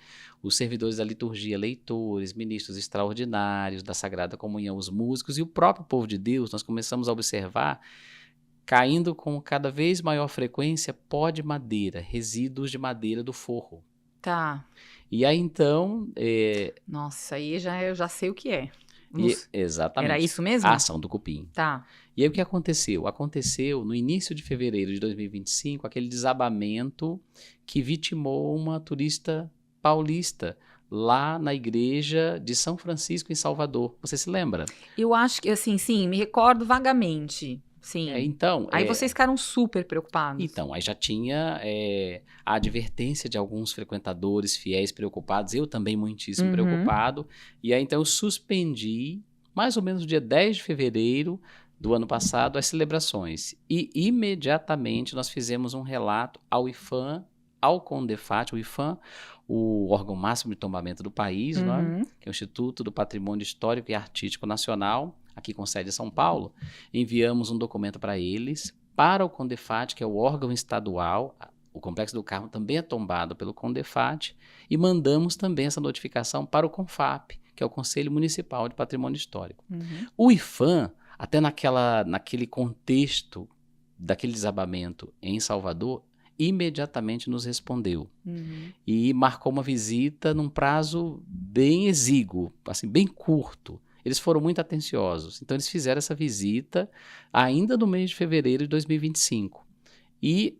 os servidores da liturgia, leitores, ministros extraordinários da Sagrada Comunhão, os músicos e o próprio povo de Deus, nós começamos a observar caindo com cada vez maior frequência pó de madeira, resíduos de madeira do forro. Tá. E aí então... Nossa, aí eu já sei o que é. Exatamente. Era isso mesmo? A ação do cupim. Tá. E aí o que aconteceu? Aconteceu no início de fevereiro de 2025, aquele desabamento que vitimou uma turista paulista lá na igreja de São Francisco, em Salvador. Você se lembra? Eu acho que, assim, sim, me recordo vagamente. Sim. Aí vocês ficaram super preocupados. Então, aí já tinha a advertência de alguns frequentadores fiéis preocupados, eu também muitíssimo preocupado. E aí, então, eu suspendi, mais ou menos no dia 10 de fevereiro do ano passado, as celebrações. E, imediatamente, nós fizemos um relato ao IPHAN, ao CONDEFAT, o IPHAN, o órgão máximo de tombamento do país, né, que é o Instituto do Patrimônio Histórico e Artístico Nacional, aqui com sede em São Paulo. Enviamos um documento para eles, para o CONDEFAT, que é o órgão estadual. O Complexo do Carmo também é tombado pelo CONDEFAT, e mandamos também essa notificação para o CONFAP, que é o Conselho Municipal de Patrimônio Histórico. O IPHAN, até naquele contexto daquele desabamento em Salvador, imediatamente nos respondeu e marcou uma visita num prazo bem exíguo, assim, bem curto. Eles foram muito atenciosos, então eles fizeram essa visita ainda no mês de fevereiro de 2025 e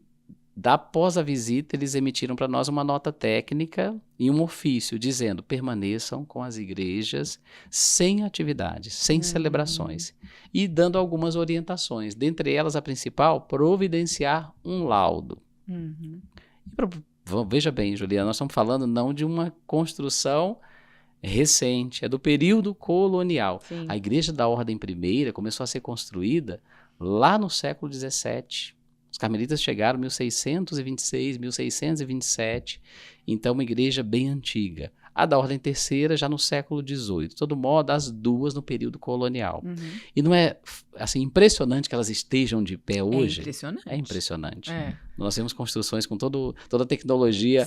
após a visita eles emitiram para nós uma nota técnica e um ofício dizendo: permaneçam com as igrejas sem atividades, sem celebrações, e dando algumas orientações, dentre elas a principal, providenciar um laudo. Veja bem, Juliana, nós estamos falando não de uma construção recente, é do período colonial. Sim. A igreja da Ordem Primeira começou a ser construída lá no século XVII. Os carmelitas chegaram em 1626, 1627, então uma igreja bem antiga. A da Ordem Terceira já no século XVIII. De todo modo, as duas no período colonial. E não é assim, impressionante que elas estejam de pé hoje? É impressionante. É impressionante. Nós temos construções com toda a tecnologia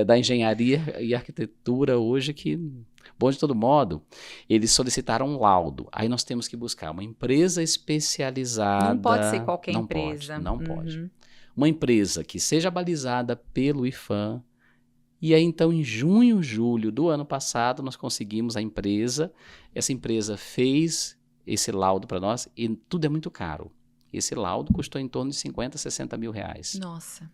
da engenharia e arquitetura hoje que... Bom, de todo modo, eles solicitaram um laudo. Aí nós temos que buscar uma empresa especializada. Não pode ser qualquer empresa. Não pode. Uma empresa que seja balizada pelo IPHAN. E aí, então, em junho, julho do ano passado, nós conseguimos a empresa. Essa empresa fez esse laudo para nós e tudo é muito caro. Esse laudo custou em torno de 50, 60 mil reais. Nossa.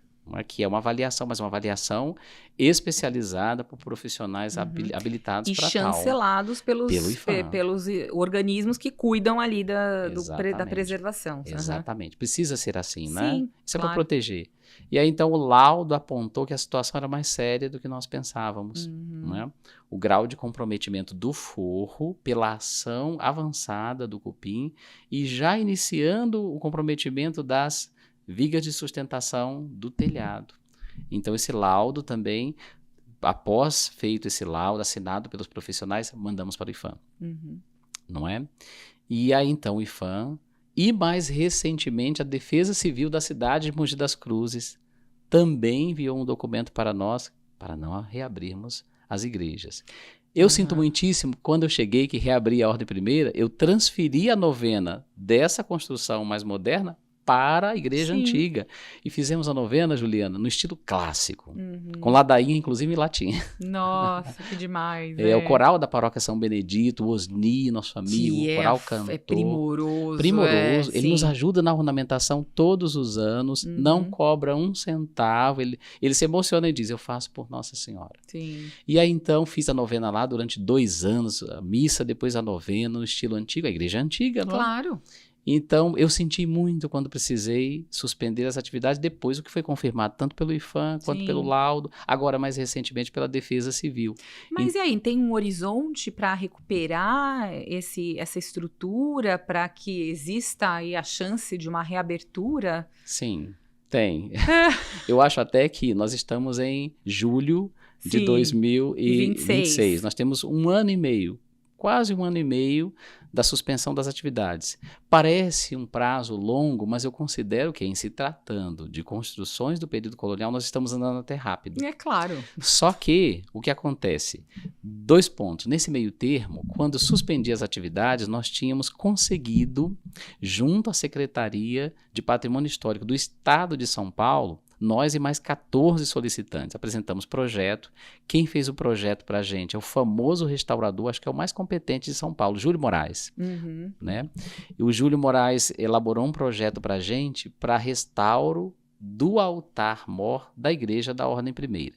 que é uma avaliação, mas uma avaliação especializada por profissionais habilitados E para tal. chancelados Pelo IPHAN. pelos organismos que cuidam ali da Exatamente. preservação. Exatamente. Precisa ser assim, né? Sim, Isso é claro. para proteger. E aí, então, o laudo apontou que a situação era mais séria do que nós pensávamos. Né? O grau de comprometimento do forro pela ação avançada do cupim e já iniciando o comprometimento das vigas de sustentação do telhado. Então, esse laudo também, após feito esse laudo, assinado pelos profissionais, mandamos para o IPHAN. Não é? E aí, então, o IPHAN e, mais recentemente, a Defesa Civil da cidade de Mogi das Cruzes também enviou um documento para nós, para não reabrirmos as igrejas. Eu sinto muitíssimo, quando eu cheguei que reabri a Ordem Primeira, eu transferi a novena dessa construção mais moderna para a igreja antiga. E fizemos a novena, Juliana, no estilo clássico, com ladainha, inclusive em latim. Nossa, que demais. O coral da paróquia São Benedito, o Osni, nosso amigo, o coral cantor. É primoroso. Primoroso. Ele nos ajuda na ornamentação todos os anos, não cobra um centavo. Ele se emociona e diz, eu faço por Nossa Senhora. Sim. E aí, então, fiz a novena lá durante 2 anos, a missa, depois a novena, no estilo antigo, a igreja antiga. Claro. Então, eu senti muito quando precisei suspender as atividades, depois o que foi confirmado tanto pelo IPHAN quanto pelo laudo, agora mais recentemente pela Defesa Civil. Mas e aí, tem um horizonte para recuperar essa estrutura, para que exista aí a chance de uma reabertura? Sim, tem. Eu acho até que nós estamos em julho de 2026. Nós temos 1 ano e meio, quase 1 ano e meio da suspensão das atividades. Parece um prazo longo, mas eu considero que, em se tratando de construções do período colonial, nós estamos andando até rápido. É claro. Só que, o que acontece? 2 pontos. Nesse meio termo, quando suspendi as atividades, nós tínhamos conseguido, junto à Secretaria de Patrimônio Histórico do Estado de São Paulo, nós e mais 14 solicitantes apresentamos projeto. Quem fez o projeto para a gente é o famoso restaurador, acho que é o mais competente de São Paulo, Júlio Moraes. Né? E o Júlio Moraes elaborou um projeto para a gente para restauro do altar-mor da Igreja da Ordem Primeira.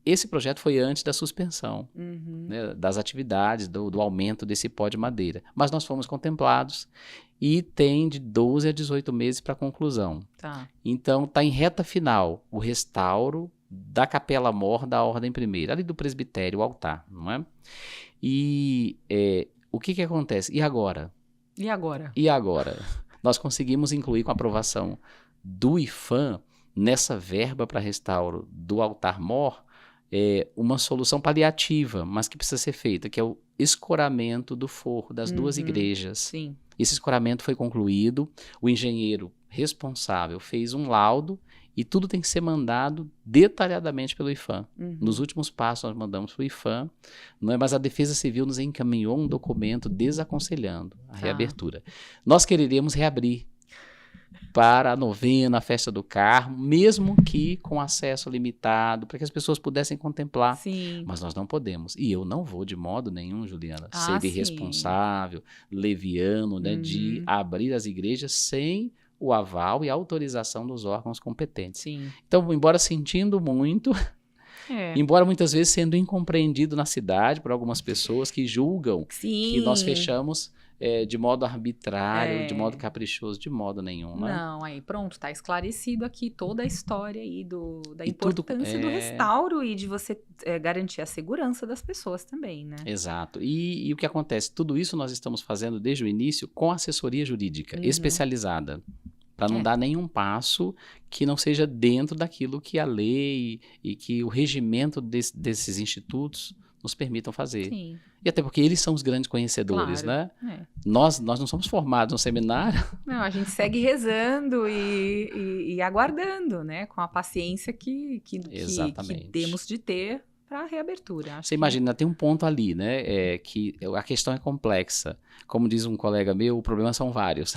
Esse projeto foi antes da suspensão né, das atividades, do aumento desse pó de madeira. Mas nós fomos contemplados e tem de 12 a 18 meses para conclusão. Tá. Então, está em reta final o restauro da capela-mor da Ordem Primeira, ali do presbitério, o altar, não é? E o que acontece? E agora? E agora? Nós conseguimos incluir com a aprovação do IPHAN, nessa verba para restauro do altar-mor, uma solução paliativa, mas que precisa ser feita, que é o escoramento do forro das 2 igrejas. Sim. Esse escoramento foi concluído, o engenheiro responsável fez um laudo e tudo tem que ser mandado detalhadamente pelo IPHAN. Nos últimos passos nós mandamos para o IPHAN, não é? Mas a Defesa Civil nos encaminhou um documento desaconselhando a reabertura. Nós quereríamos reabrir para a novena, a festa do Carmo, mesmo que com acesso limitado, para que as pessoas pudessem contemplar. Sim. Mas nós não podemos. E eu não vou de modo nenhum, Juliana, ser irresponsável, leviano, né, de abrir as igrejas sem o aval e a autorização dos órgãos competentes. Sim. Então, embora sentindo muito, embora muitas vezes sendo incompreendido na cidade por algumas pessoas que julgam que nós fechamos de modo arbitrário, de modo caprichoso, de modo nenhum. Né? Não, aí pronto, está esclarecido aqui toda a história aí da importância do restauro e de você garantir a segurança das pessoas também, né? Exato. E o que acontece? Tudo isso nós estamos fazendo desde o início com assessoria jurídica especializada, para não dar nenhum passo que não seja dentro daquilo que a lei e que o regimento desses institutos nos permitam fazer. Sim. E até porque eles são os grandes conhecedores, né? Nós não somos formados no seminário. Não, a gente segue rezando e aguardando, né? Com a paciência que temos de ter para a reabertura. Você imagina, tem um ponto ali, né? Que a questão é complexa. Como diz um colega meu, o problema são vários.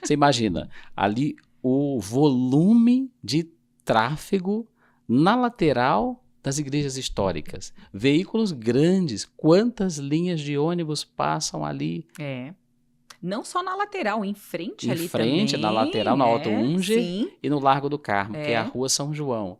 Você imagina, ali o volume de tráfego na lateral das igrejas históricas. Veículos grandes, quantas linhas de ônibus passam ali? Não só na lateral, em frente Em ali frente, também. na lateral, na Otto Unger Sim. e no Largo do Carmo, que é a É. Rua São João.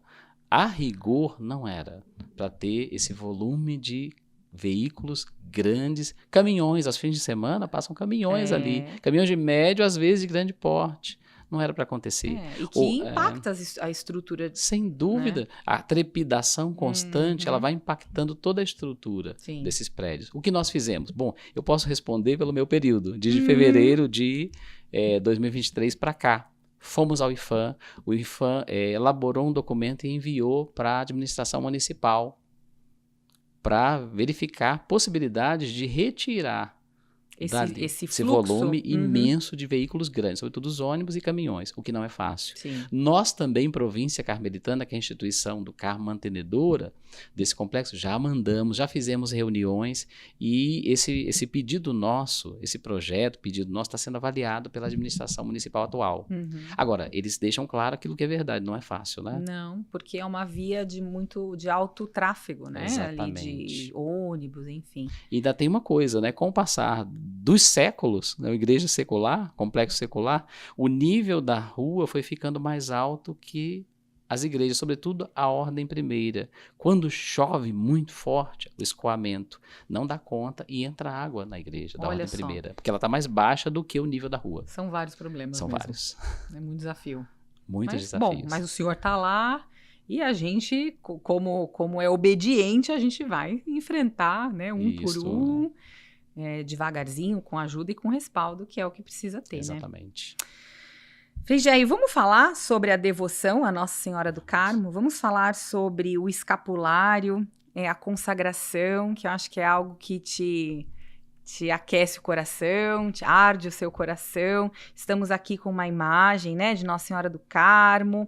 A rigor, não era para ter esse volume de veículos grandes, caminhões, aos fins de semana passam caminhões ali, caminhões de médio, às vezes de grande porte. Não era para acontecer. E que impacta a estrutura. Sem dúvida, a trepidação constante, ela vai impactando toda a estrutura desses prédios. O que nós fizemos? Bom, eu posso responder pelo meu período, de fevereiro de 2023 para cá. Fomos ao IPHAN, o IPHAN elaborou um documento e enviou para a administração municipal para verificar possibilidades de retirar esse volume imenso de veículos grandes, sobretudo os ônibus e caminhões, o que não é fácil. Sim. Nós também, Província Carmelitana, que é a instituição do Carmo mantenedora desse complexo, já mandamos, já fizemos reuniões e esse pedido nosso, esse pedido nosso está sendo avaliado pela administração municipal atual. Agora, eles deixam claro aquilo que é verdade, não é fácil, né? Não, porque é uma via de alto tráfego, né? Exatamente. Ali de ônibus, enfim. E ainda tem uma coisa, né? Com o passar dos séculos, né, a igreja secular, complexo secular, o nível da rua foi ficando mais alto que as igrejas, sobretudo a ordem primeira. Quando chove muito forte, o escoamento não dá conta e entra água na igreja da ordem primeira, porque ela está mais baixa do que o nível da rua. São vários problemas. São vários. É muito desafio. Muitos desafios. Bom, mas o senhor está lá e a gente, como é obediente, a gente vai enfrentar, né, por um. Devagarzinho, com ajuda e com respaldo, que é o que precisa ter, Exatamente. Né? Frigério, vamos falar sobre a devoção à Nossa Senhora do Carmo? Vamos falar sobre o escapulário, a consagração, que eu acho que é algo que te aquece o coração, te arde o seu coração. Estamos aqui com uma imagem, né, de Nossa Senhora do Carmo.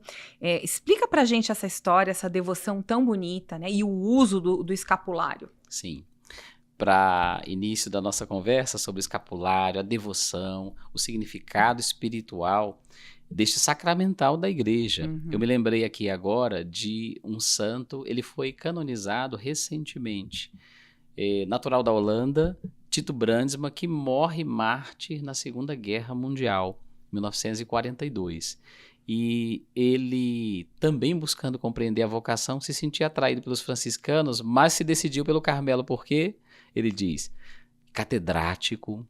Explica pra gente essa história, essa devoção tão bonita, né, e o uso do escapulário. Sim. Para início da nossa conversa sobre o escapulário, a devoção, o significado espiritual deste sacramental da igreja. Eu me lembrei aqui agora de um santo, ele foi canonizado recentemente, natural da Holanda, Tito Brandsma, que morre mártir na Segunda Guerra Mundial, 1942. E ele, também buscando compreender a vocação, se sentia atraído pelos franciscanos, mas se decidiu pelo Carmelo. Por quê? Ele diz, catedrático,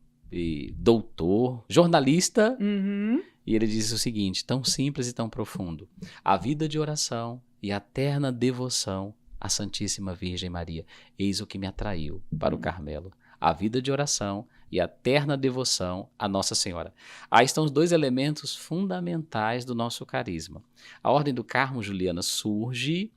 doutor, jornalista, e ele diz o seguinte, tão simples e tão profundo, a vida de oração e a terna devoção à Santíssima Virgem Maria, eis o que me atraiu para o Carmelo, a vida de oração e a terna devoção à Nossa Senhora. Aí estão os dois elementos fundamentais do nosso carisma. A Ordem do Carmo, Juliana, surge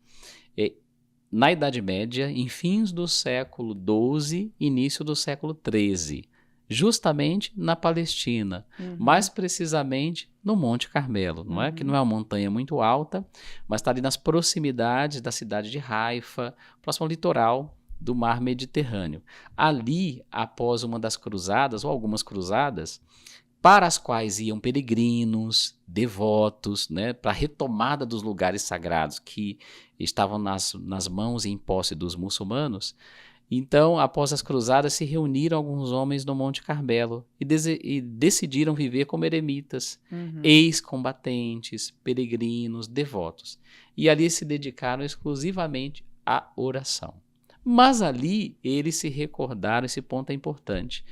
na Idade Média, em fins do século XII, início do século XIII, justamente na Palestina, mais precisamente no Monte Carmelo, não é? Que não é uma montanha muito alta, mas está ali nas proximidades da cidade de Haifa, próximo ao litoral do mar Mediterrâneo. Ali, após uma das cruzadas, ou algumas cruzadas, para as quais iam peregrinos, devotos, né, para a retomada dos lugares sagrados que estavam nas mãos e em posse dos muçulmanos. Então, após as cruzadas, se reuniram alguns homens no Monte Carmelo e decidiram viver como eremitas, ex-combatentes, peregrinos, devotos. E ali se dedicaram exclusivamente à oração. Mas ali eles se recordaram, esse ponto é importante,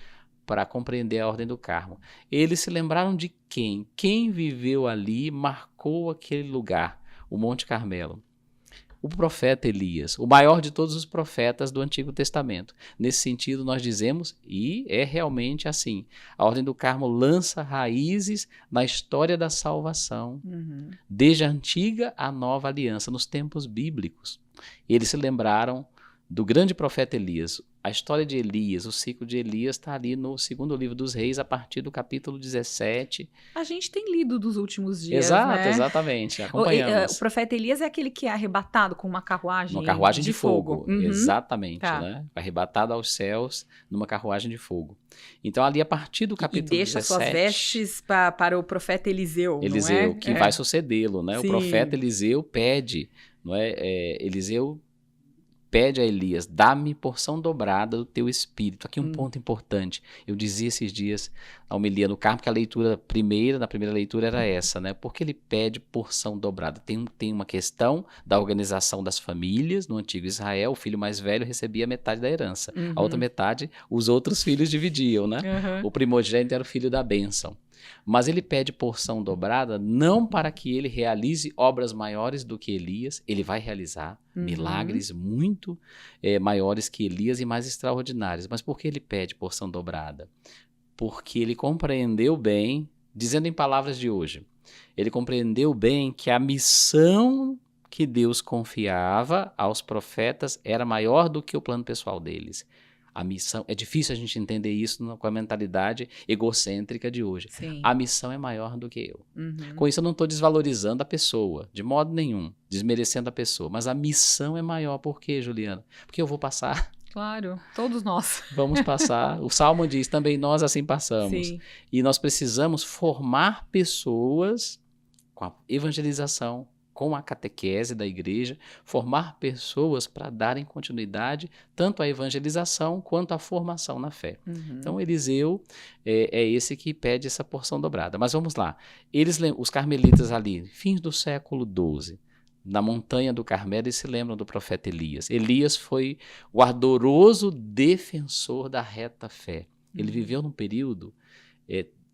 para compreender a Ordem do Carmo. Eles se lembraram de quem? Quem viveu ali, marcou aquele lugar, o Monte Carmelo. O profeta Elias, o maior de todos os profetas do Antigo Testamento. Nesse sentido, nós dizemos, e é realmente assim, a Ordem do Carmo lança raízes na história da salvação, desde a antiga à nova aliança, nos tempos bíblicos. Eles se lembraram do grande profeta Elias. A história de Elias, o ciclo de Elias está ali no segundo livro dos Reis, a partir do capítulo 17. A gente tem lido dos últimos dias, Exato, né? Exatamente, acompanhamos. O profeta Elias é aquele que é arrebatado com uma carruagem Uma carruagem de fogo. Exatamente, tá. Né? Arrebatado aos céus numa carruagem de fogo. Então ali a partir do capítulo 17... E deixa suas vestes para o profeta Eliseu, Eliseu, não é? que vai sucedê-lo, né? Sim. O profeta Eliseu pede, não é? Eliseu pede a Elias, dá-me porção dobrada do teu espírito. Aqui um ponto importante. Eu dizia esses dias a homilia no Carmo que a leitura na primeira leitura era essa, né? Porque ele pede porção dobrada. Tem uma questão da organização das famílias no antigo Israel. O filho mais velho recebia metade da herança. A outra metade, os outros filhos dividiam, né? O primogênito era o filho da bênção. Mas ele pede porção dobrada não para que ele realize obras maiores do que Elias. Ele vai realizar milagres muito maiores que Elias e mais extraordinários. Mas por que ele pede porção dobrada? Porque ele compreendeu bem, dizendo em palavras de hoje, ele compreendeu bem que a missão que Deus confiava aos profetas era maior do que o plano pessoal deles. A missão, é difícil a gente entender isso com a mentalidade egocêntrica de hoje. Sim. A missão é maior do que eu. Com isso eu não estou desvalorizando a pessoa, de modo nenhum, desmerecendo a pessoa. Mas a missão é maior. Por quê, Juliana? Porque eu vou passar. Claro, todos nós. Vamos passar. O Salmo diz, também nós assim passamos. Sim. E nós precisamos formar pessoas com a evangelização, com a catequese da igreja, formar pessoas para darem continuidade tanto à evangelização quanto à formação na fé. Então, Eliseu é esse que pede essa porção dobrada. Mas vamos lá. Os carmelitas ali, fins do século XII, na montanha do Carmelo, eles se lembram do profeta Elias. Elias foi o ardoroso defensor da reta fé. Ele viveu num período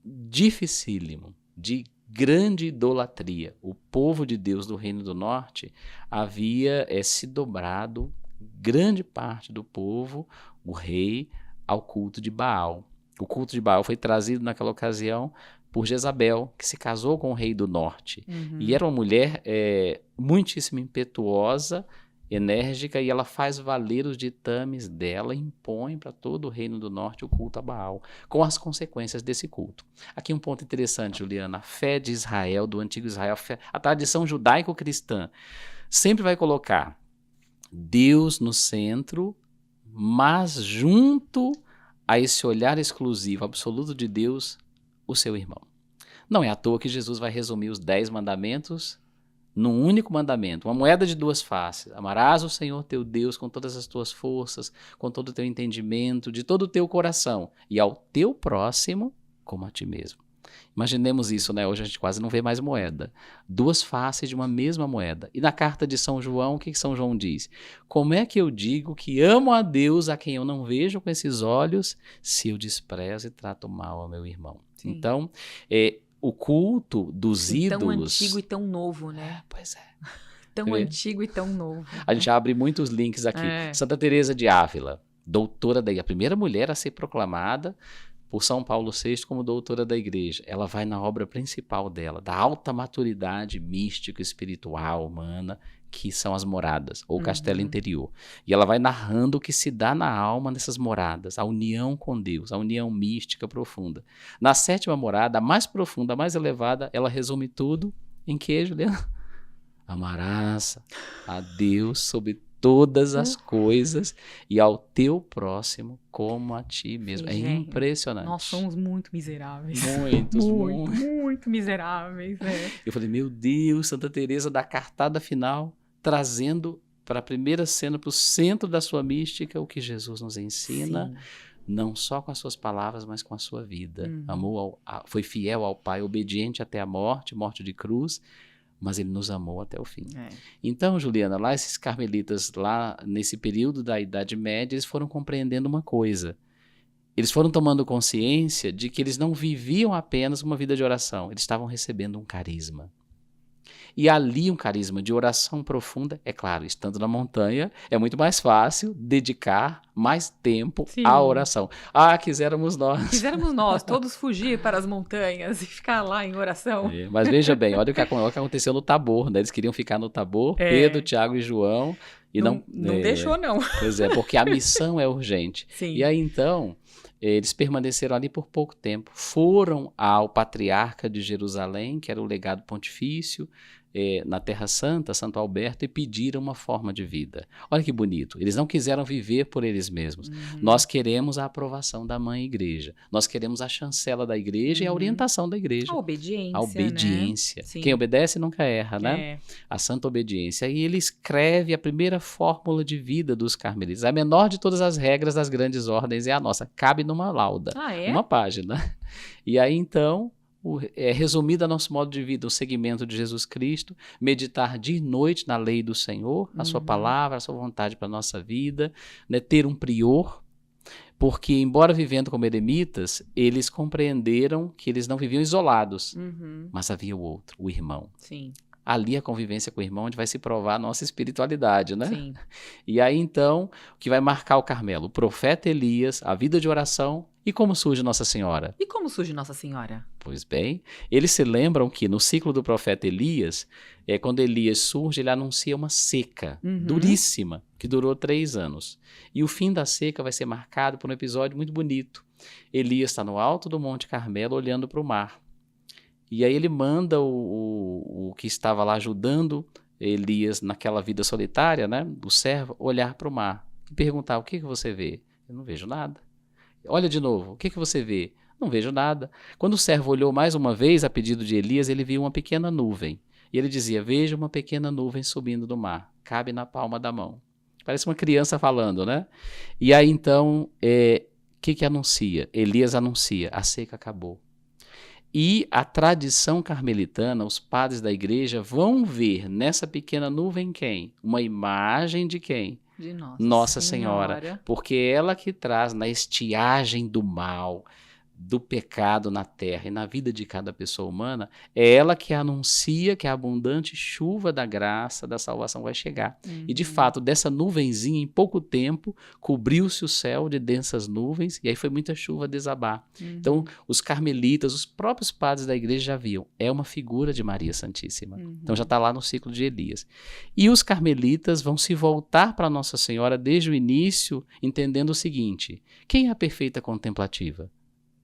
dificílimo, de grande idolatria. O povo de Deus do Reino do Norte havia se dobrado, grande parte do povo, o rei, ao culto de Baal. O culto de Baal foi trazido naquela ocasião por Jezabel, que se casou com o rei do norte. E era uma mulher muitíssimo impetuosa, enérgica, e ela faz valer os ditames dela, impõe para todo o reino do norte o culto a Baal, com as consequências desse culto. Aqui um ponto interessante, Juliana, a fé de Israel, do antigo Israel, a tradição judaico-cristã, sempre vai colocar Deus no centro, mas junto a esse olhar exclusivo, absoluto de Deus, o seu irmão. Não é à toa que Jesus vai resumir os 10 mandamentos num único mandamento, uma moeda de duas faces. Amarás o Senhor teu Deus com todas as tuas forças, com todo o teu entendimento, de todo o teu coração, e ao teu próximo como a ti mesmo. Imaginemos isso, né? Hoje a gente quase não vê mais moeda. Duas faces de uma mesma moeda. E na carta de São João, o que São João diz? Como é que eu digo que amo a Deus a quem eu não vejo com esses olhos, se eu desprezo e trato mal ao meu irmão? Sim. Então, o culto dos ídolos... Tão antigo e tão novo, né? Pois é. Tão antigo e tão novo. A gente abre muitos links aqui. Santa Teresa de Ávila, doutora a primeira mulher a ser proclamada por São Paulo VI como doutora da igreja. Ela vai na obra principal dela, da alta maturidade mística, espiritual, humana, que são as moradas, ou o castelo interior. E ela vai narrando o que se dá na alma nessas moradas, a união com Deus, a união mística profunda. Na 7ª morada, a mais profunda, a mais elevada, ela resume tudo em que, Juliana? Amarás a Deus sobre todas as coisas e ao teu próximo como a ti mesmo. Sim, é impressionante. Nós somos muito miseráveis. Muito miseráveis. Eu falei, meu Deus, Santa Teresa da cartada final, trazendo para a primeira cena, para o centro da sua mística, o que Jesus nos ensina. Sim. Não só com as suas palavras, mas com a sua vida. Foi fiel ao Pai, obediente até a morte de cruz, mas ele nos amou até o fim. Então, Juliana, lá esses carmelitas, lá nesse período da Idade Média, eles foram compreendendo uma coisa. Eles foram tomando consciência de que eles não viviam apenas uma vida de oração, eles estavam recebendo um carisma. E ali um carisma de oração profunda, é claro, estando na montanha, é muito mais fácil dedicar mais tempo à oração. Quiséramos nós. Todos fugir para as montanhas e ficar lá em oração. Mas veja bem, olha o que aconteceu no Tabor, né? Eles queriam ficar no Tabor, Pedro, Tiago e João. E não deixou, não. Pois é, porque a missão é urgente. Sim. E aí, então, eles permaneceram ali por pouco tempo. Foram ao patriarca de Jerusalém, que era o legado pontifício, na Terra Santa, Santo Alberto, e pediram uma forma de vida. Olha que bonito. Eles não quiseram viver por eles mesmos. Nós queremos a aprovação da Mãe Igreja. Nós queremos a chancela da Igreja e a orientação da Igreja. A obediência, A obediência. Né? Quem obedece nunca erra, né? É. A santa obediência. E ele escreve a primeira fórmula de vida dos carmelitas. A menor de todas as regras das grandes ordens é a nossa. Cabe numa lauda. Ah, é? Uma página. E aí, então, é resumido a nosso modo de vida, o segmento de Jesus Cristo, meditar dia e noite na lei do Senhor, a sua palavra, a sua vontade para a nossa vida, né? Ter um prior, porque, embora vivendo como eremitas, eles compreenderam que eles não viviam isolados, mas havia o outro, o irmão. Sim. Ali a convivência com o irmão, onde vai se provar a nossa espiritualidade, né? Sim. E aí, então, o que vai marcar o Carmelo? O profeta Elias, a vida de oração e como surge Nossa Senhora. E como surge Nossa Senhora? Pois bem, eles se lembram que no ciclo do profeta Elias, quando Elias surge, ele anuncia uma seca duríssima, que durou 3 anos. E o fim da seca vai ser marcado por um episódio muito bonito. Elias está no alto do Monte Carmelo olhando para o mar. E aí ele manda o que estava lá ajudando Elias naquela vida solitária, né, o servo, olhar para o mar e perguntar: o que você vê? Eu não vejo nada. Olha de novo, o que você vê? Não vejo nada. Quando o servo olhou mais uma vez a pedido de Elias, ele viu uma pequena nuvem. E ele dizia: vejo uma pequena nuvem subindo do mar, cabe na palma da mão. Parece uma criança falando, né? E aí então, que anuncia? Elias anuncia: a seca acabou. E a tradição carmelitana, os padres da igreja vão ver nessa pequena nuvem quem? Uma imagem de quem? De Nossa Senhora. Porque é ela que traz na estiagem do mal, do pecado na terra e na vida de cada pessoa humana, é ela que anuncia que a abundante chuva da graça, da salvação vai chegar. E de fato, dessa nuvenzinha, em pouco tempo, cobriu-se o céu de densas nuvens, e aí foi muita chuva desabar. Então, os carmelitas, os próprios padres da igreja já viam, é uma figura de Maria Santíssima. Então já está lá no ciclo de Elias. E os carmelitas vão se voltar para Nossa Senhora desde o início, entendendo o seguinte: quem é a perfeita contemplativa?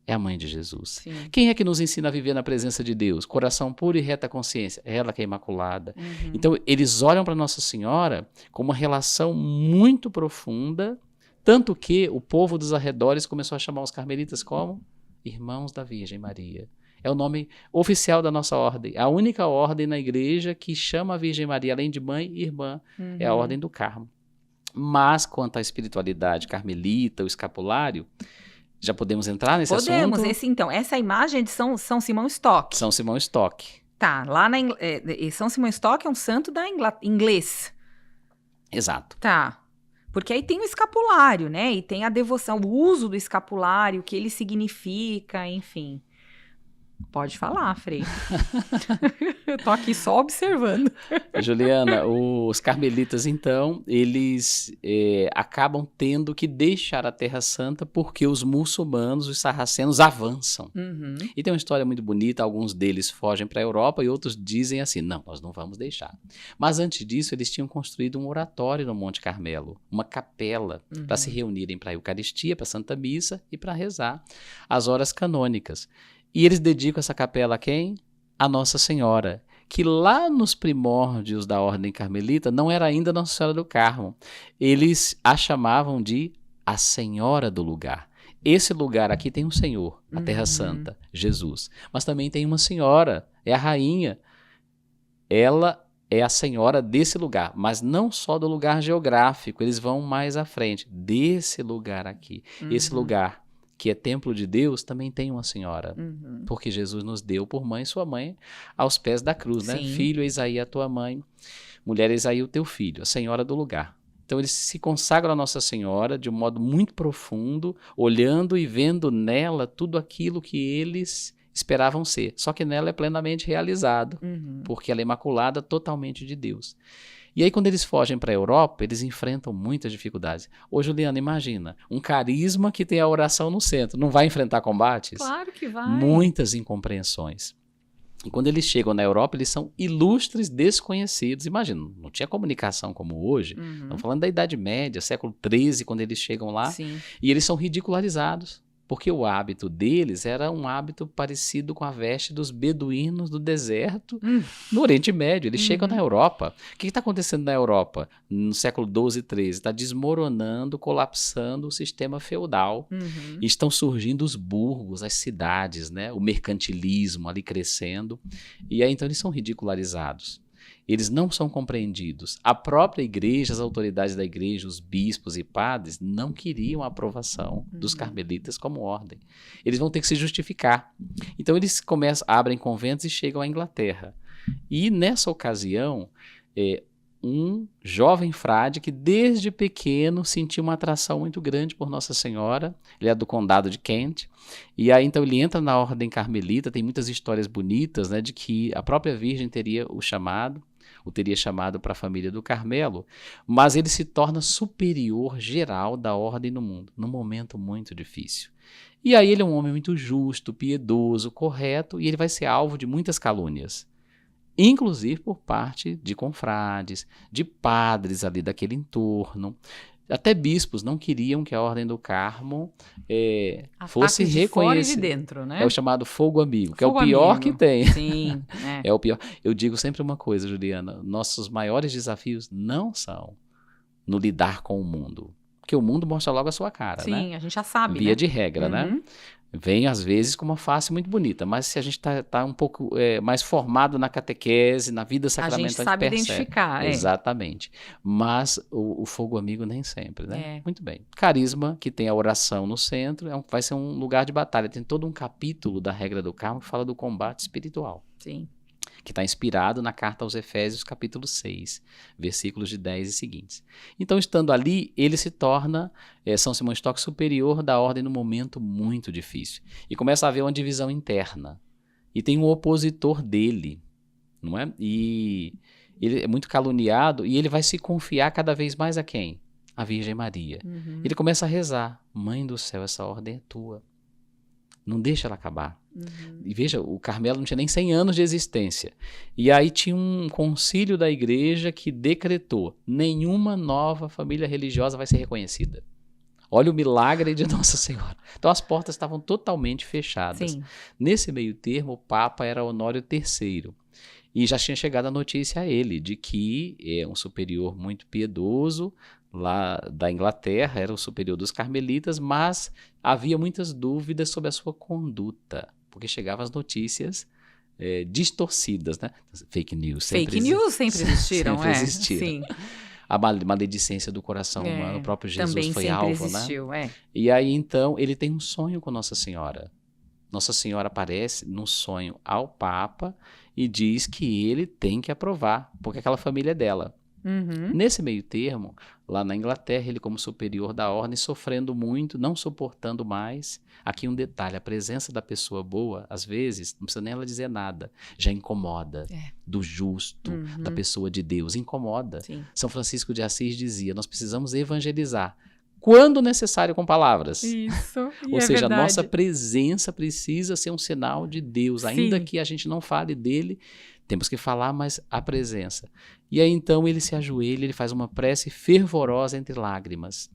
É a mãe de Jesus. Sim. Quem é que nos ensina a viver na presença de Deus? Coração puro e reta consciência. É ela que é imaculada. Então, eles olham para Nossa Senhora com uma relação muito profunda, tanto que o povo dos arredores começou a chamar os carmelitas como Irmãos da Virgem Maria. É o nome oficial da nossa ordem. A única ordem na igreja que chama a Virgem Maria, além de mãe e irmã, é a Ordem do Carmo. Mas, quanto à espiritualidade carmelita, o escapulário, já podemos entrar nesse assunto? Podemos. Essa imagem é de São Simão Stock. São Simão Stock. Tá, lá São Simão Stock é um santo inglês. Exato. Tá, porque aí tem o escapulário, né? E tem a devoção, o uso do escapulário, o que ele significa, enfim. Pode falar, Frei. Eu tô aqui só observando. Juliana, os carmelitas, então, eles acabam tendo que deixar a Terra Santa porque os muçulmanos, os sarracenos, avançam. E tem uma história muito bonita, alguns deles fogem para a Europa e outros dizem assim: não, nós não vamos deixar. Mas antes disso, eles tinham construído um oratório no Monte Carmelo, uma capela, para se reunirem para a Eucaristia, para a Santa Missa e para rezar as horas canônicas. E eles dedicam essa capela a quem? A Nossa Senhora, que lá nos primórdios da Ordem Carmelita não era ainda Nossa Senhora do Carmo. Eles a chamavam de a Senhora do Lugar. Esse lugar aqui tem um Senhor, a Terra Santa, Jesus. Mas também tem uma Senhora, é a Rainha. Ela é a Senhora desse lugar, mas não só do lugar geográfico, eles vão mais à frente, desse lugar aqui. Esse lugar que é templo de Deus, também tem uma Senhora. Porque Jesus nos deu por mãe sua mãe aos pés da cruz, né? Sim. Filho, eis aí a tua mãe. Mulher, eis aí o teu filho, a Senhora do lugar. Então eles se consagram a Nossa Senhora de um modo muito profundo, olhando e vendo nela tudo aquilo que eles esperavam ser. Só que nela é plenamente realizado, porque ela é imaculada totalmente de Deus. E aí, quando eles fogem para a Europa, eles enfrentam muitas dificuldades. Ô, Juliana, imagina, um carisma que tem a oração no centro, não vai enfrentar combates? Claro que vai. Muitas incompreensões. E quando eles chegam na Europa, eles são ilustres desconhecidos. Imagina, não tinha comunicação como hoje. Estamos falando da Idade Média, século XIII, quando eles chegam lá. Sim. E eles são ridicularizados. porque o hábito deles era um hábito parecido com a veste dos beduínos do deserto no Oriente Médio. Eles chegam na Europa. O que está acontecendo na Europa no século XII e XIII? Está desmoronando, colapsando o sistema feudal. E estão surgindo os burgos, as cidades, né? O mercantilismo ali crescendo. E aí então eles são ridicularizados. Eles não são compreendidos. A própria igreja, as autoridades da igreja, os bispos e padres, não queriam a aprovação dos carmelitas como ordem. Eles vão ter que se justificar. Então eles abrem conventos e chegam à Inglaterra. E nessa ocasião, um jovem frade que desde pequeno sentiu uma atração muito grande por Nossa Senhora, ele é do condado de Kent, e aí então ele entra na ordem carmelita. Tem muitas histórias bonitas, né, de que a própria Virgem teria chamado para a família do Carmelo, mas ele se torna superior geral da ordem no mundo, num momento muito difícil. E aí ele é um homem muito justo, piedoso, correto, e ele vai ser alvo de muitas calúnias, inclusive por parte de confrades, de padres ali daquele entorno. Até bispos não queriam que a Ordem do Carmo fosse reconhecida. Fora e de dentro, né? É o chamado fogo amigo, que é o pior que tem. Sim. É o pior. Eu digo sempre uma coisa, Juliana: nossos maiores desafios não são no lidar com o mundo, porque o mundo mostra logo a sua cara, né? Sim, a gente já sabe, Via né? de regra, né? Vem, às vezes, com uma face muito bonita, mas se a gente está um pouco mais formado na catequese, na vida sacramental, a gente sabe percebe. identificar. Exatamente. Mas o fogo amigo nem sempre, né? É. Muito bem. Carisma, que tem a oração no centro, vai ser um lugar de batalha. Tem todo um capítulo da regra do Carmo que fala do combate espiritual. Sim. Que está inspirado na carta aos Efésios, capítulo 6, versículos de 10 e seguintes. Então, estando ali, ele se torna São Simão Stock superior da ordem num momento muito difícil. E começa a haver uma divisão interna. E tem um opositor dele, não é? E ele é muito caluniado e ele vai se confiar cada vez mais a quem? A Virgem Maria. Ele começa a rezar: Mãe do céu, essa ordem é tua. Não deixa ela acabar. E veja, o Carmelo não tinha nem 100 anos de existência. E aí tinha um concílio da igreja que decretou: nenhuma nova família religiosa vai ser reconhecida. Olha o milagre de Nossa Senhora. Então as portas estavam totalmente fechadas. Sim. Nesse meio termo, o Papa era Honório III. E já tinha chegado a notícia a ele de que um superior muito piedoso lá da Inglaterra, era o superior dos carmelitas, mas havia muitas dúvidas sobre a sua conduta, porque chegavam as notícias distorcidas, né? Fake news sempre existiram. Sempre existiram. Sim. A maledicência do coração humano, o próprio Jesus também foi sempre alvo, existiu, né? E aí, então, ele tem um sonho com Nossa Senhora. Nossa Senhora aparece no sonho ao Papa e diz que ele tem que aprovar, porque aquela família é dela. Nesse meio termo, lá na Inglaterra, ele como superior da ordem, sofrendo muito, não suportando mais. Aqui um detalhe: a presença da pessoa boa, às vezes, não precisa nem ela dizer nada, já incomoda. Do justo, da pessoa de Deus, incomoda. Sim. São Francisco de Assis dizia: nós precisamos evangelizar, quando necessário, com palavras. Isso, Ou seja, a nossa presença precisa ser um sinal de Deus, ainda que a gente não fale dele. Temos que falar, mas a presença. E aí então ele se ajoelha, ele faz uma prece fervorosa entre lágrimas.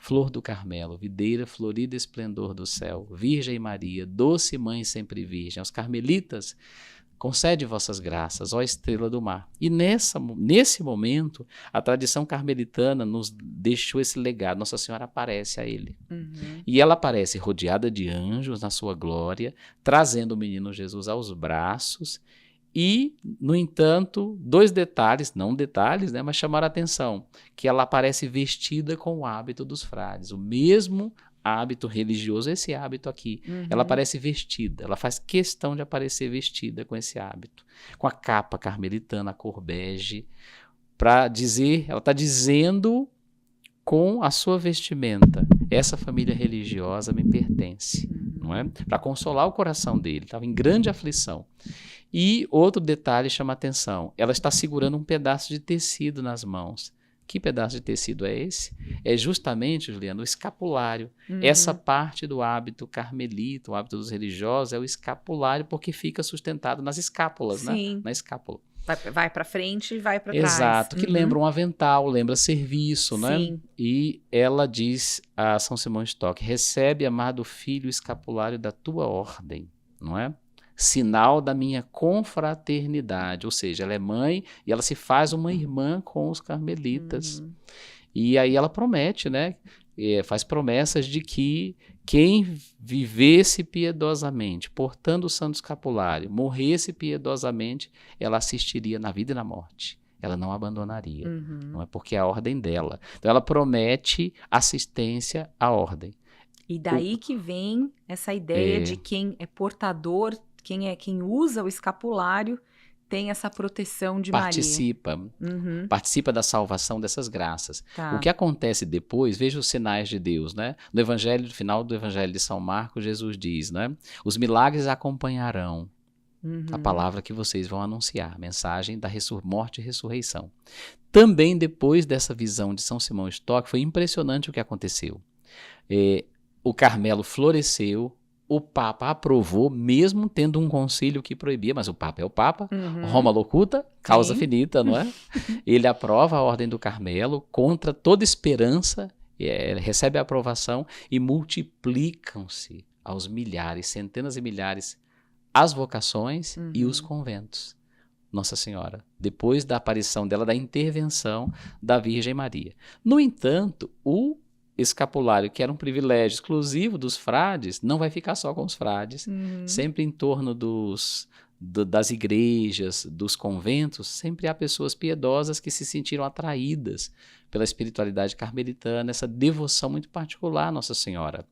Flor do Carmelo, videira florida esplendor do céu, Virgem Maria, doce mãe sempre virgem, aos carmelitas, concede vossas graças, ó estrela do mar. E nesse momento, a tradição carmelitana nos deixou esse legado. Nossa Senhora aparece a ele. E ela aparece rodeada de anjos na sua glória, trazendo o menino Jesus aos braços. E, no entanto, dois detalhes, não detalhes, né, mas chamaram a atenção, que ela aparece vestida com o hábito dos frades, o mesmo hábito religioso, esse hábito aqui. Ela aparece vestida, ela faz questão de aparecer vestida com esse hábito, com a capa carmelitana, a cor bege, para dizer, ela está dizendo com a sua vestimenta: essa família religiosa me pertence, não é? Para consolar o coração dele, estava em grande aflição. E outro detalhe chama a atenção: ela está segurando um pedaço de tecido nas mãos. Que pedaço de tecido é esse? É justamente, Juliana, o escapulário. Essa parte do hábito carmelita, o hábito dos religiosos, é o escapulário, porque fica sustentado nas escápulas, né? Na escápula. Vai para frente e vai para trás. Exato, que lembra um avental, lembra serviço, né? Sim. E ela diz a São Simão Stock: recebe, amado filho, o escapulário da tua ordem, não é? Sinal da minha confraternidade, ou seja, ela é mãe e ela se faz uma irmã com os carmelitas. E aí ela promete, né? Faz promessas de que quem vivesse piedosamente, portando o santo escapulário, morresse piedosamente, ela assistiria na vida e na morte. Ela não abandonaria, não é porque é a ordem dela. Então ela promete assistência à ordem. E daí que vem essa ideia de quem é portador, quem usa o escapulário, tem essa proteção de participa, Maria. Participa da salvação dessas graças. Tá. O que acontece depois, veja os sinais de Deus, né? No final do Evangelho de São Marcos, Jesus diz, né? Os milagres acompanharão a palavra que vocês vão anunciar, a mensagem da morte e ressurreição. Também depois dessa visão de São Simão Stock, foi impressionante o que aconteceu. O Carmelo floresceu, o Papa aprovou, mesmo tendo um concílio que proibia, mas o Papa é o Papa, Roma locuta, causa finita, não é? Ele aprova a Ordem do Carmelo contra toda esperança, recebe a aprovação e multiplicam-se aos milhares, centenas e milhares, as vocações e os conventos. Nossa Senhora, depois da aparição dela, da intervenção da Virgem Maria. No entanto, o escapulário, que era um privilégio exclusivo dos frades, não vai ficar só com os frades, sempre em torno das igrejas, dos conventos, sempre há pessoas piedosas que se sentiram atraídas pela espiritualidade carmelitana, essa devoção muito particular à Nossa Senhora,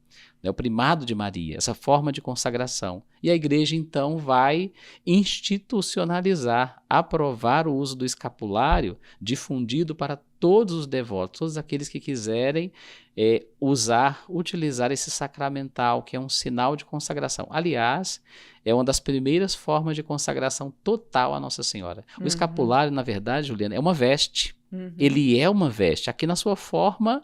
né, o primado de Maria, essa forma de consagração. E a igreja, então, vai institucionalizar, aprovar o uso do escapulário, difundido para todos os devotos, todos aqueles que quiserem utilizar esse sacramental, que é um sinal de consagração. Aliás, é uma das primeiras formas de consagração total à Nossa Senhora. O escapulário, na verdade, Juliana, é uma veste. Ele é uma veste, aqui na sua forma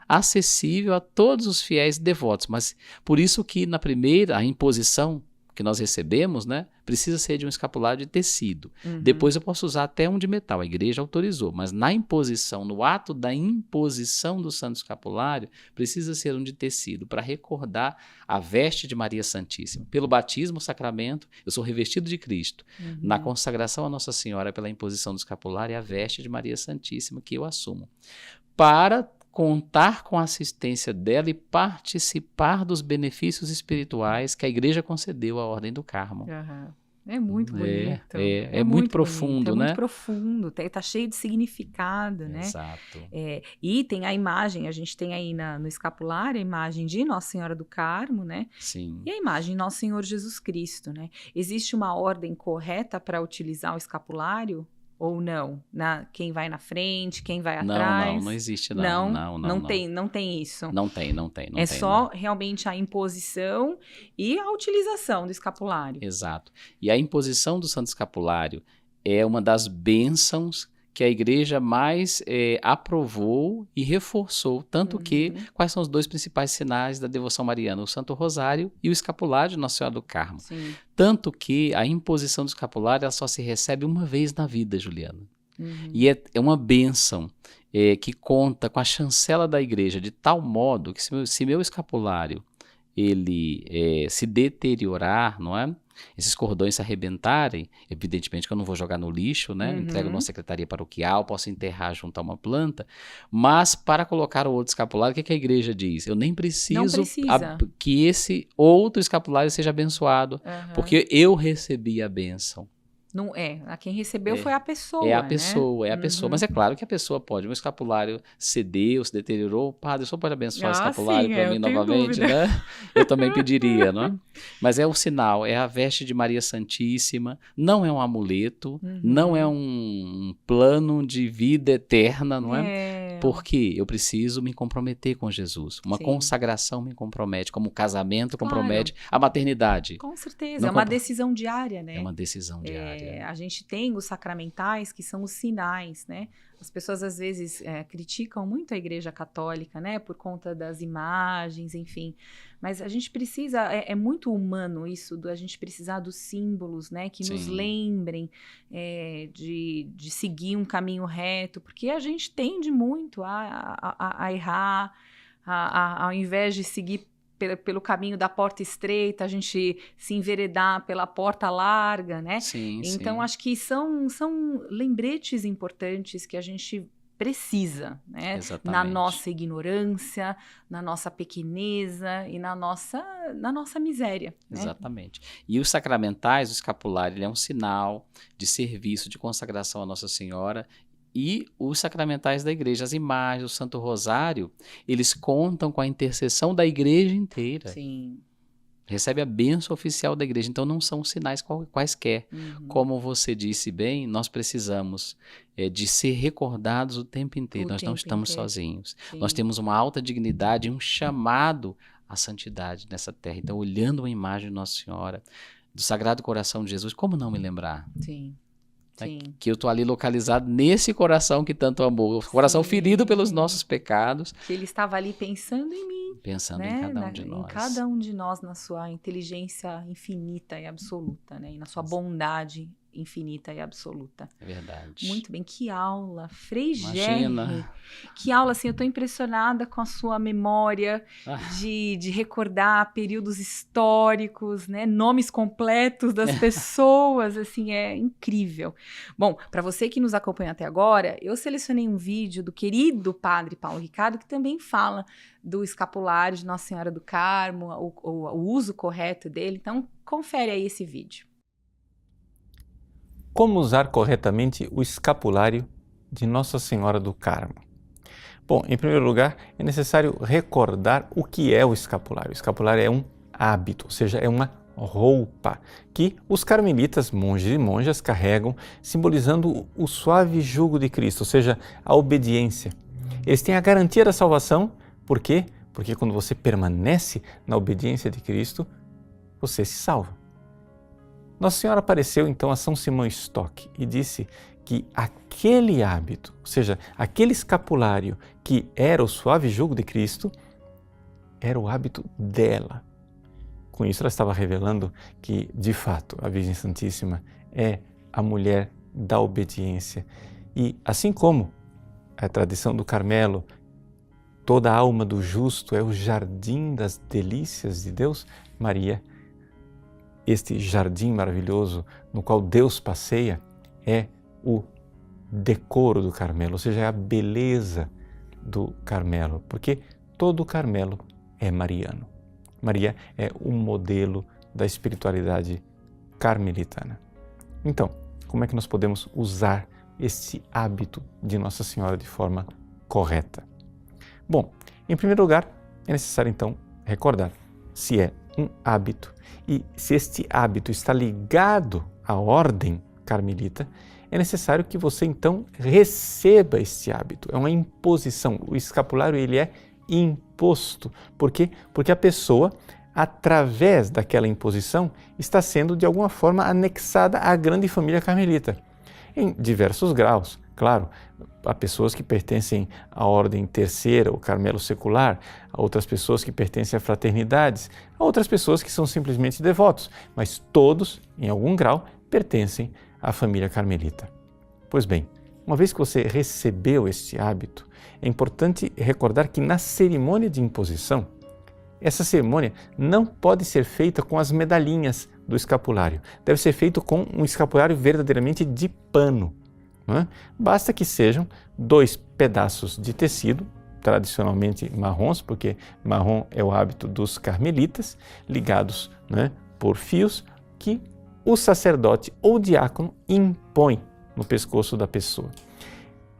acessível a todos os fiéis devotos, mas por isso que na primeira, a imposição que nós recebemos, né, precisa ser de um escapulário de tecido. Depois eu posso usar até um de metal, a igreja autorizou, mas na imposição, no ato da imposição do santo escapulário, precisa ser um de tecido, para recordar a veste de Maria Santíssima. Pelo batismo, o sacramento, eu sou revestido de Cristo. Na consagração a Nossa Senhora, pela imposição do escapulário, é a veste de Maria Santíssima que eu assumo. Para contar com a assistência dela e participar dos benefícios espirituais que a igreja concedeu à Ordem do Carmo. É muito bonito. É muito profundo, né? É muito profundo, tá cheio de significado, né? Exato. E tem a imagem, a gente tem aí no escapulário a imagem de Nossa Senhora do Carmo, né? Sim. E a imagem de Nosso Senhor Jesus Cristo, né? Existe uma ordem correta para utilizar o escapulário? Ou não? Quem vai na frente, quem vai atrás? Não existe não. Não tem isso. Não tem. Só realmente a imposição e a utilização do escapulário. Exato. E a imposição do santo escapulário é uma das bênçãos que a igreja mais aprovou e reforçou, tanto que, quais são os dois principais sinais da devoção mariana? O Santo Rosário e o escapulário de Nossa Senhora do Carmo. Sim. Tanto que a imposição do escapulário ela só se recebe uma vez na vida, Juliana. E é uma bênção que conta com a chancela da igreja, de tal modo que se meu escapulário ele se deteriorar, não é? Esses cordões se arrebentarem, evidentemente que eu não vou jogar no lixo, né? Entrego numa secretaria paroquial, posso enterrar junto a uma planta, mas para colocar o outro escapulário, o que a igreja diz? Eu nem preciso que esse outro escapulário seja abençoado, porque eu recebi a bênção. Não a quem recebeu foi a pessoa, É a pessoa, mas é claro que a pessoa pode, um escapulário cedeu, se deteriorou, padre, o senhor pode abençoar o escapulário para mim novamente, né? Eu também pediria, não é? Mas é o sinal, é a veste de Maria Santíssima, não é um amuleto, não é um plano de vida eterna, não é? Porque eu preciso me comprometer com Jesus. Uma consagração me compromete, como o casamento compromete a maternidade. Com certeza, é uma decisão diária, né? É uma decisão diária. A gente tem os sacramentais, que são os sinais, né? As pessoas, às vezes, criticam muito a Igreja Católica, né? Por conta das imagens, enfim. Mas a gente precisa, é muito humano isso, a gente precisar dos símbolos, né, que nos Sim. lembrem de seguir um caminho reto, porque a gente tende muito a errar, ao invés de seguir pelo caminho da porta estreita, a gente se enveredar pela porta larga, né? Sim, Então, sim. acho que são lembretes importantes que a gente precisa, né? Na Exatamente. nossa ignorância, na nossa pequeneza e na nossa miséria, né? Exatamente. E os sacramentais, o escapulário, ele é um sinal de serviço, de consagração à Nossa Senhora. E os sacramentais da igreja, as imagens, o Santo Rosário, eles contam com a intercessão da igreja inteira. Sim. Recebe a bênção oficial da igreja, então não são sinais quaisquer. Como você disse bem, nós precisamos de ser recordados o tempo inteiro, nós não estamos sozinhos. Sim. Nós temos uma alta dignidade, um chamado à santidade nessa terra. Então, olhando a imagem de Nossa Senhora, do Sagrado Coração de Jesus, como não me lembrar? Sim. Sim. Que eu estou ali localizado nesse coração que tanto amou, o coração ferido pelos nossos pecados. Que ele estava ali pensando em mim. Pensando né? em cada um de nós. Em cada um de nós, na sua inteligência infinita e absoluta, né? E na sua bondade infinita e absoluta. É verdade. Muito bem, que aula, Frei Gerri. Imagina. Que aula, assim, eu estou impressionada com a sua memória de recordar períodos históricos, né? Nomes completos das pessoas, assim, é incrível. Bom, para você que nos acompanha até agora, eu selecionei um vídeo do querido Padre Paulo Ricardo, que também fala do escapulário de Nossa Senhora do Carmo, o uso correto dele. Então, confere aí esse vídeo. Como usar corretamente o escapulário de Nossa Senhora do Carmo? Bom, em primeiro lugar, é necessário recordar o que é o escapulário. O escapulário é um hábito, ou seja, é uma roupa que os carmelitas, monges e monjas, carregam, simbolizando o suave jugo de Cristo, ou seja, a obediência. Eles têm a garantia da salvação. Por quê? Porque quando você permanece na obediência de Cristo, você se salva. Nossa Senhora apareceu então a São Simão Stock e disse que aquele hábito, ou seja, aquele escapulário que era o suave jugo de Cristo, era o hábito dela. Com isso ela estava revelando que, de fato, a Virgem Santíssima é a mulher da obediência. E assim como a tradição do Carmelo, toda a alma do justo é o jardim das delícias de Deus, Maria, este jardim maravilhoso no qual Deus passeia, é o decoro do Carmelo, ou seja, é a beleza do Carmelo, porque todo o Carmelo é mariano. Maria é o modelo da espiritualidade carmelitana. Então, como é que nós podemos usar esse hábito de Nossa Senhora de forma correta? Bom, em primeiro lugar, é necessário então recordar se é um hábito e se este hábito está ligado à ordem carmelita, é necessário que você então receba este hábito. É uma imposição. O escapulário ele é imposto. Por quê? Porque a pessoa, através daquela imposição, está sendo de alguma forma anexada à grande família carmelita, em diversos graus. Claro, há pessoas que pertencem à ordem terceira, o Carmelo secular, há outras pessoas que pertencem a fraternidades, há outras pessoas que são simplesmente devotos, mas todos, em algum grau, pertencem à família carmelita. Pois bem, uma vez que você recebeu este hábito, é importante recordar que na cerimônia de imposição, essa cerimônia não pode ser feita com as medalhinhas do escapulário, deve ser feito com um escapulário verdadeiramente de pano. Basta que sejam 2 pedaços de tecido, tradicionalmente marrons, porque marrom é o hábito dos carmelitas, ligados por fios que o sacerdote ou diácono impõe no pescoço da pessoa.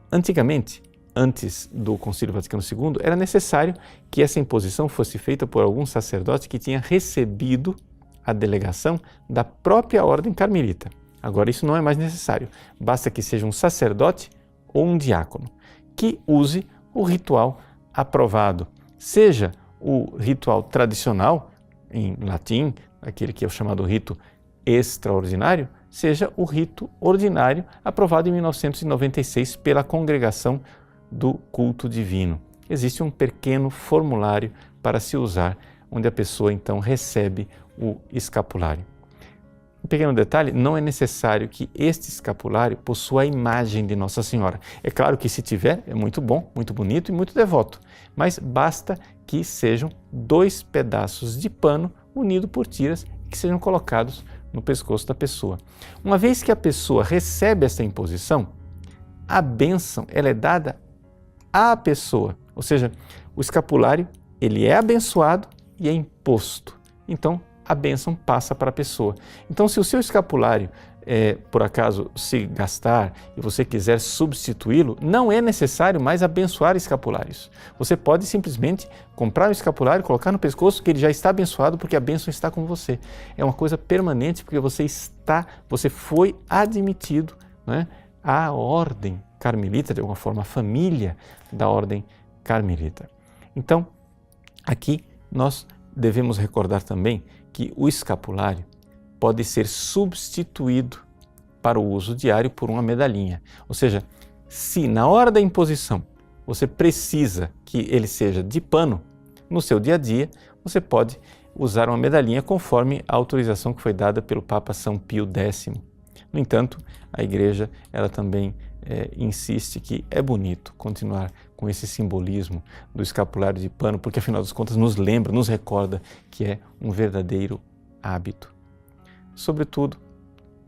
Antigamente, antes do Concílio Vaticano II, era necessário que essa imposição fosse feita por algum sacerdote que tinha recebido a delegação da própria ordem carmelita. Agora isso não é mais necessário, basta que seja um sacerdote ou um diácono que use o ritual aprovado, seja o ritual tradicional, em latim, aquele que é o chamado rito extraordinário, seja o rito ordinário aprovado em 1996 pela Congregação do Culto Divino. Existe um pequeno formulário para se usar onde a pessoa então recebe o escapulário. Um pequeno detalhe, não é necessário que este escapulário possua a imagem de Nossa Senhora. É claro que se tiver, é muito bom, muito bonito e muito devoto, mas basta que sejam 2 pedaços de pano unidos por tiras e que sejam colocados no pescoço da pessoa. Uma vez que a pessoa recebe essa imposição, a bênção ela é dada à pessoa, ou seja, o escapulário ele é abençoado e é imposto. Então, a bênção passa para a pessoa. Então, se o seu escapulário, por acaso, se gastar e você quiser substituí-lo, não é necessário mais abençoar escapulários. Você pode simplesmente comprar um escapulário, colocar no pescoço, que ele já está abençoado, porque a bênção está com você. É uma coisa permanente, porque você foi admitido, né, à ordem carmelita, de alguma forma, a família da ordem carmelita. Então, aqui nós devemos recordar também que o escapulário pode ser substituído para o uso diário por uma medalhinha. Ou seja, se na hora da imposição você precisa que ele seja de pano, no seu dia a dia você pode usar uma medalhinha conforme a autorização que foi dada pelo Papa São Pio X. No entanto, a Igreja ela também insiste que é bonito continuar com esse simbolismo do escapulário de pano, porque afinal das contas nos lembra, nos recorda que é um verdadeiro hábito. Sobretudo,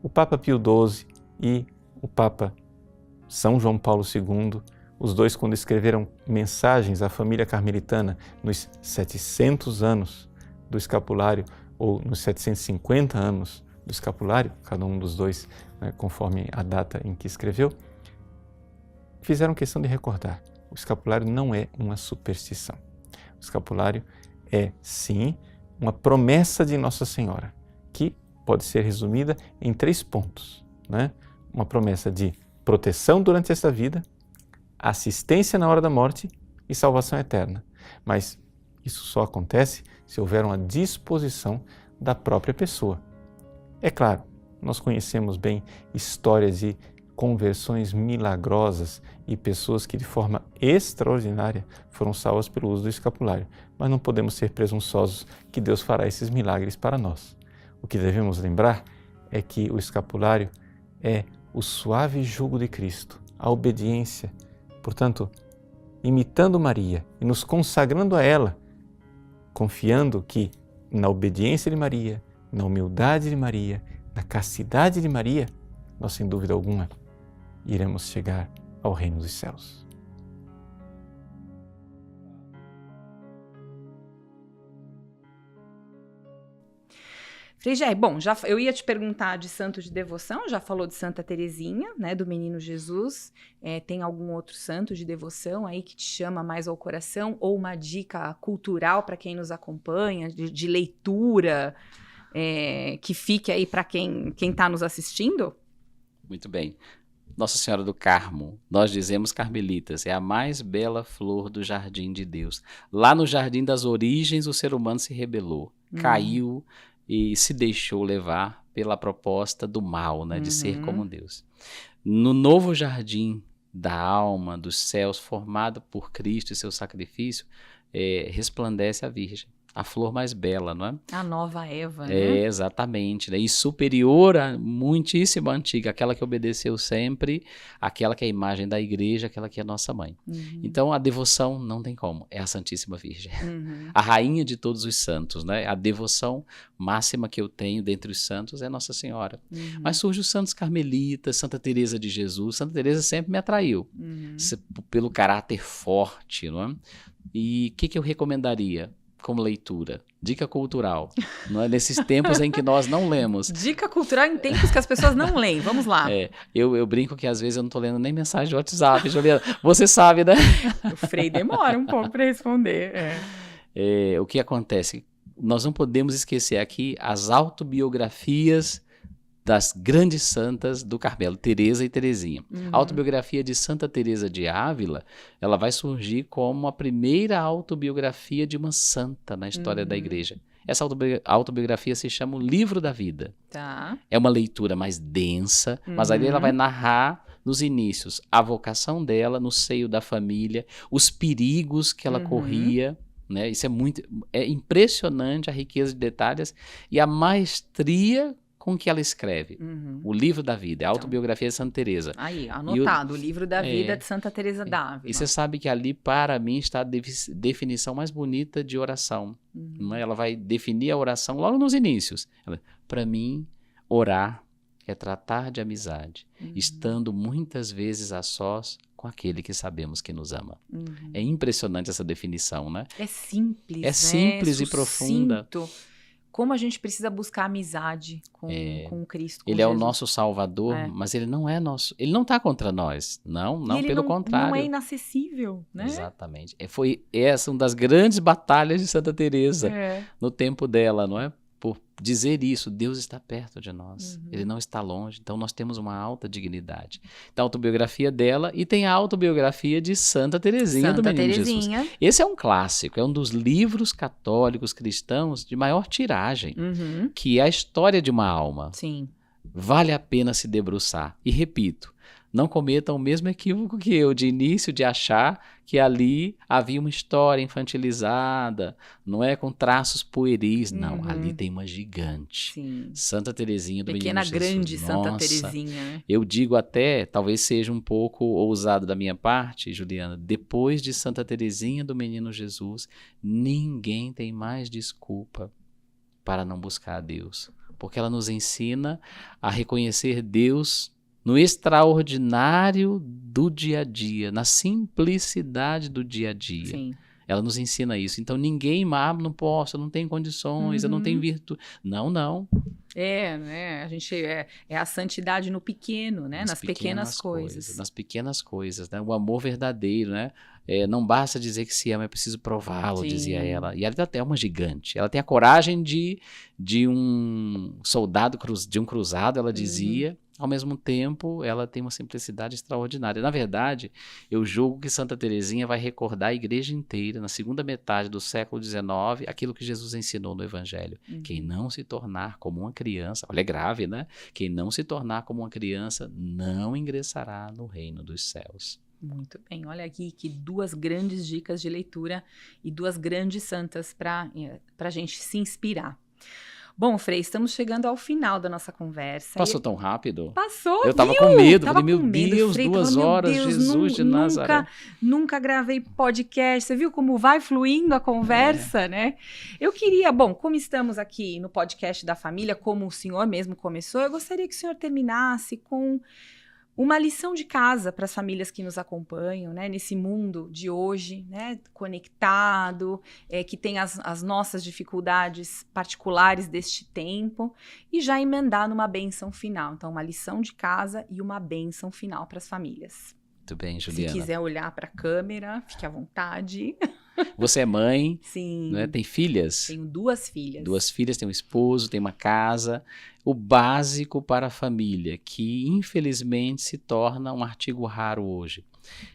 o Papa Pio XII e o Papa São João Paulo II, os dois quando escreveram mensagens à família carmelitana nos 700 anos do escapulário ou nos 750 anos do escapulário, cada um dos dois, né, conforme a data em que escreveu, fizeram questão de recordar. O escapulário não é uma superstição. O escapulário é, sim, uma promessa de Nossa Senhora, que pode ser resumida em 3 pontos, né? Uma promessa de proteção durante esta vida, assistência na hora da morte e salvação eterna. Mas isso só acontece se houver uma disposição da própria pessoa. É claro, nós conhecemos bem histórias de conversões milagrosas e pessoas que de forma extraordinária foram salvas pelo uso do escapulário, mas não podemos ser presunçosos que Deus fará esses milagres para nós. O que devemos lembrar é que o escapulário é o suave jugo de Cristo, a obediência. Portanto, imitando Maria e nos consagrando a ela, confiando que na obediência de Maria, na humildade de Maria, na castidade de Maria, nós, sem dúvida alguma, iremos chegar ao reino dos céus. Frei Jair, bom, eu ia te perguntar de santo de devoção, já falou de Santa Teresinha, né, do Menino Jesus. Tem algum outro santo de devoção aí que te chama mais ao coração? Ou uma dica cultural para quem nos acompanha, de leitura, que fique aí para quem está nos assistindo? Muito bem. Nossa Senhora do Carmo, nós dizemos carmelitas, é a mais bela flor do jardim de Deus. Lá no jardim das origens, o ser humano se rebelou, caiu e se deixou levar pela proposta do mal, né, de ser como Deus. No novo jardim da alma, dos céus, formado por Cristo e seu sacrifício, resplandece a Virgem. A flor mais bela, não é? A nova Eva, né? Exatamente, né? E superior a muitíssimo antiga, aquela que obedeceu sempre, aquela que é a imagem da igreja, aquela que é nossa mãe. Então, a devoção não tem como, é a Santíssima Virgem. A rainha de todos os santos, né? A devoção máxima que eu tenho dentre os santos é Nossa Senhora. Mas surgem os santos carmelitas, Santa Teresa de Jesus. Santa Teresa sempre me atraiu, pelo caráter forte, não é? E o que eu recomendaria como leitura? Dica cultural, não é? Nesses tempos em que nós não lemos. Dica cultural em tempos que as pessoas não leem, vamos lá. Eu brinco que às vezes eu não estou lendo nem mensagem de WhatsApp, Juliana. Você sabe, né? O Frei demora um pouco para responder. O que acontece? Nós não podemos esquecer aqui as autobiografias das grandes santas do Carmelo, Teresa e Teresinha. A autobiografia de Santa Teresa de Ávila, ela vai surgir como a primeira autobiografia de uma santa na história da igreja. Essa autobiografia se chama O Livro da Vida. Tá. É uma leitura mais densa, mas aí ela vai narrar nos inícios a vocação dela no seio da família, os perigos que ela corria, né? Isso é impressionante a riqueza de detalhes e a maestria com que ela escreve. O livro da vida, a autobiografia de Santa Teresa. Aí, anotado, o livro da vida de Santa Teresa d'Ávila. E você sabe que ali, para mim, está a definição mais bonita de oração. Né? Ela vai definir a oração logo nos inícios. Para mim, orar é tratar de amizade, estando muitas vezes a sós com aquele que sabemos que nos ama. É impressionante essa definição, né? É simples, é simples e profunda. Como a gente precisa buscar amizade com Cristo, com Ele Jesus. É o nosso Salvador, mas ele não é nosso. Ele não está contra nós. Não, pelo contrário. Não é inacessível, né? Exatamente. Foi essa uma das grandes batalhas de Santa Teresa no tempo dela, não é? Por dizer isso, Deus está perto de nós, Ele não está longe, então nós temos uma alta dignidade. Então a autobiografia dela e tem a autobiografia de Santa Teresinha do Menino Jesus. Esse é um clássico, é um dos livros católicos cristãos de maior tiragem, que é a história de uma alma. Sim. Vale a pena se debruçar. E repito, não cometam o mesmo equívoco que eu, de início, de achar que ali havia uma história infantilizada, não é, com traços pueris. Não, ali tem uma gigante. Sim. Santa Teresinha do Menino Jesus. Pequena, grande Santa Teresinha, né? Eu digo até, talvez seja um pouco ousado da minha parte, Juliana, depois de Santa Teresinha do Menino Jesus, ninguém tem mais desculpa para não buscar a Deus, porque ela nos ensina a reconhecer Deus no extraordinário do dia a dia, na simplicidade do dia a dia. Sim. Ela nos ensina isso. Então ninguém, não posso, eu não tenho condições, eu não tenho virtude. Não. Né? A gente é a santidade no pequeno, né? Nas pequenas coisas. Nas pequenas coisas, né? O amor verdadeiro, né? Não basta dizer que se ama, é preciso prová-lo, dizia ela. E ela é uma gigante. Ela tem a coragem de um soldado, de um cruzado, ela dizia. Ao mesmo tempo, ela tem uma simplicidade extraordinária. Na verdade, eu julgo que Santa Teresinha vai recordar a igreja inteira, na segunda metade do século XIX, aquilo que Jesus ensinou no Evangelho. Quem não se tornar como uma criança, olha, é grave, né? Quem não se tornar como uma criança não ingressará no reino dos céus. Muito bem, olha aqui que duas grandes dicas de leitura e duas grandes santas para a gente se inspirar. Bom, Frei, estamos chegando ao final da nossa conversa. Passou tão rápido? Passou, eu tava com medo, falei, meu Deus, Frei, 2 horas, Jesus de Nazaré. Nunca gravei podcast, você viu como vai fluindo a conversa, né? Eu queria, como estamos aqui no podcast da família, como o senhor mesmo começou, eu gostaria que o senhor terminasse com uma lição de casa para as famílias que nos acompanham, né, nesse mundo de hoje, né, conectado, que tem as nossas dificuldades particulares deste tempo, e já emendar numa bênção final. Então, uma lição de casa e uma bênção final para as famílias. Muito bem, Juliana. Se quiser olhar para a câmera, fique à vontade. Você é mãe, sim, né? Tem filhas? Tenho 2 filhas. 2 filhas, tem um esposo, tem uma casa. O básico para a família, que infelizmente se torna um artigo raro hoje.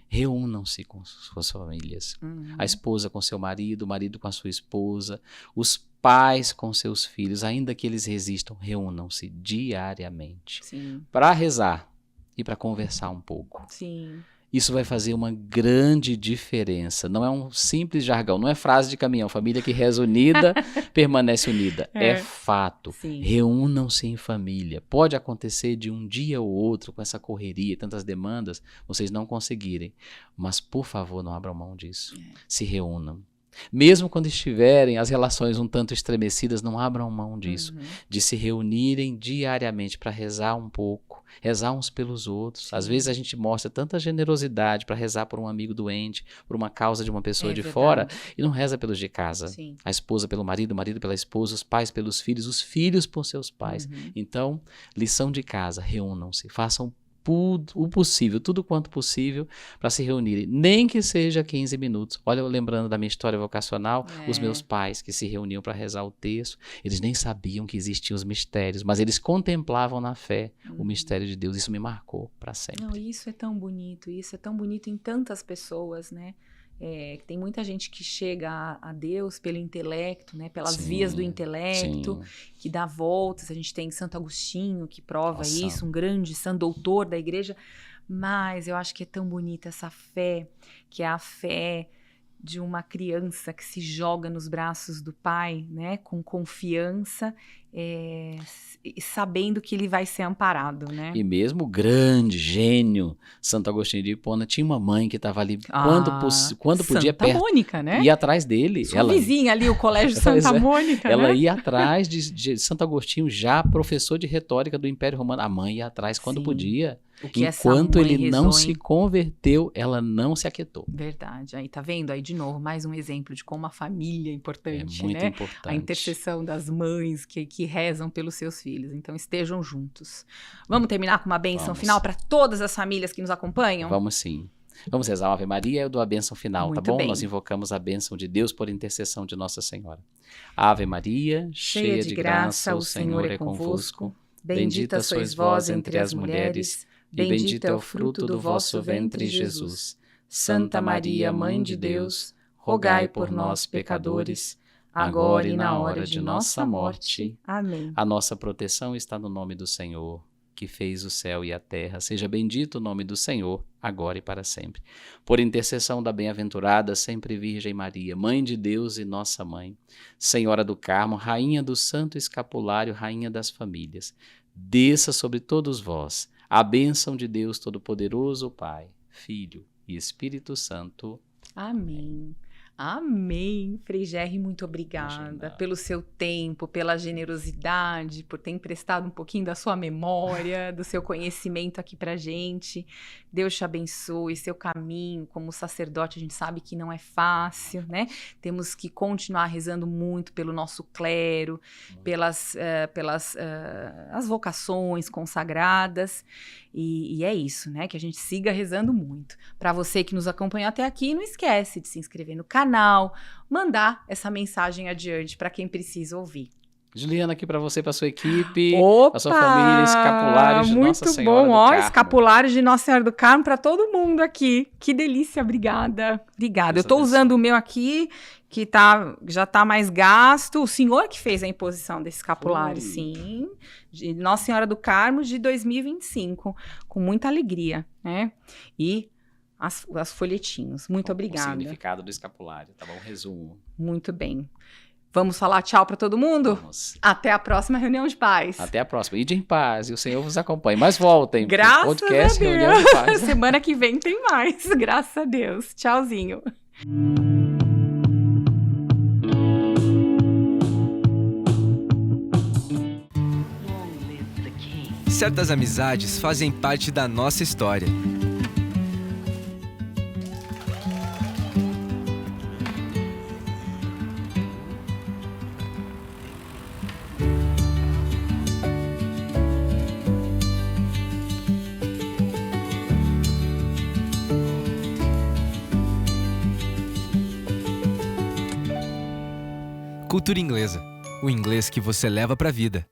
Reúnam-se com suas famílias. A esposa com seu marido, o marido com a sua esposa, os pais com seus filhos, ainda que eles resistam, reúnam-se diariamente. Para rezar e para conversar um pouco. Sim. Isso vai fazer uma grande diferença. Não é um simples jargão, não é frase de caminhão. Família que reza unida, permanece unida. É fato. Sim. Reúnam-se em família. Pode acontecer de um dia ou outro, com essa correria, tantas demandas, vocês não conseguirem. Mas, por favor, não abram mão disso. Se reúnam. Mesmo quando estiverem as relações um tanto estremecidas, não abram mão disso, de se reunirem diariamente para rezar um pouco, rezar uns pelos outros. Às vezes a gente mostra tanta generosidade para rezar por um amigo doente, por uma causa de uma pessoa de fora, e não reza pelos de casa. Sim. A esposa pelo marido, o marido pela esposa, os pais pelos filhos, os filhos por seus pais. Então, lição de casa, reúnam-se, façam o possível, tudo quanto possível, para se reunirem, nem que seja 15 minutos. Olha, eu lembrando da minha história vocacional, os meus pais que se reuniam para rezar o terço, eles nem sabiam que existiam os mistérios, mas eles contemplavam na fé o mistério de Deus. Isso me marcou para sempre. Não, isso é tão bonito em tantas pessoas, né? Tem muita gente que chega a Deus pelo intelecto, né? Pelas vias do intelecto, que dá voltas. A gente tem Santo Agostinho que prova isso, um grande santo doutor da igreja. Mas eu acho que é tão bonita essa fé, que é a fé de uma criança que se joga nos braços do pai, né, com confiança, sabendo que ele vai ser amparado, né? E mesmo o grande gênio Santo Agostinho de Hipona tinha uma mãe que estava ali quando podia Santa perto, Mônica, né? ia atrás dele. Sua vizinha ali, o Colégio Santa Mônica, ela né? ia atrás de Santo Agostinho, já professor de retórica do Império Romano. A mãe ia atrás quando podia. Enquanto ele não se converteu, ela não se aquietou. Verdade. Aí tá vendo? Aí de novo, mais um exemplo de como a família é importante, muito né? importante. A intercessão das mães que rezam pelos seus filhos. Então estejam juntos. Vamos terminar com uma bênção final para todas as famílias que nos acompanham? Vamos sim. Vamos rezar uma Ave Maria e eu dou a bênção final, Muito tá bom? bem. Nós invocamos a bênção de Deus por intercessão de Nossa Senhora. Ave Maria, cheia de graça, o Senhor é convosco. Bendita sois vós entre as mulheres, bendito é o fruto do vosso ventre, Jesus. Santa Maria, Mãe de Deus, rogai por nós, pecadores, agora e na hora de nossa morte. Amém. A nossa proteção está no nome do Senhor, que fez o céu e a terra. Seja bendito o nome do Senhor, agora e para sempre. Por intercessão da bem-aventurada sempre Virgem Maria, Mãe de Deus e nossa Mãe, Senhora do Carmo, Rainha do Santo Escapulário, Rainha das Famílias, desça sobre todos vós a bênção de Deus Todo-Poderoso, Pai, Filho e Espírito Santo. Amém. Amém. Frei Gerry, muito obrigada pelo seu tempo, pela generosidade, por ter emprestado um pouquinho da sua memória, do seu conhecimento aqui pra gente. Deus te abençoe, seu caminho como sacerdote, a gente sabe que não é fácil, né? Temos que continuar rezando muito pelo nosso clero, pelas as vocações consagradas. E é isso, né? Que a gente siga rezando muito. Para você que nos acompanhou até aqui, não esquece de se inscrever no canal, mandar essa mensagem adiante para quem precisa ouvir. Juliana, aqui para você, para sua equipe, para sua família, escapulários de Nossa Senhora do Carmo. Muito bom, escapulários de Nossa Senhora do Carmo para todo mundo aqui. Que delícia, obrigada. Obrigada. Eu estou usando o meu aqui, que já tá mais gasto. O senhor que fez a imposição desse escapulário, sim, de Nossa Senhora do Carmo de 2025, com muita alegria, né? E as folhetinhos. Muito obrigada. O significado do escapulário, tá bom? Resumo. Muito bem. Vamos falar tchau para todo mundo? Vamos. Até a próxima reunião de paz. Até a próxima. Ide em paz e o Senhor vos acompanhe. Mas voltem. Graças podcast, a Deus. Reunião de Paz. Semana que vem tem mais. Graças a Deus. Tchauzinho. Certas amizades fazem parte da nossa história. Cultura Inglesa, o inglês que você leva para a vida.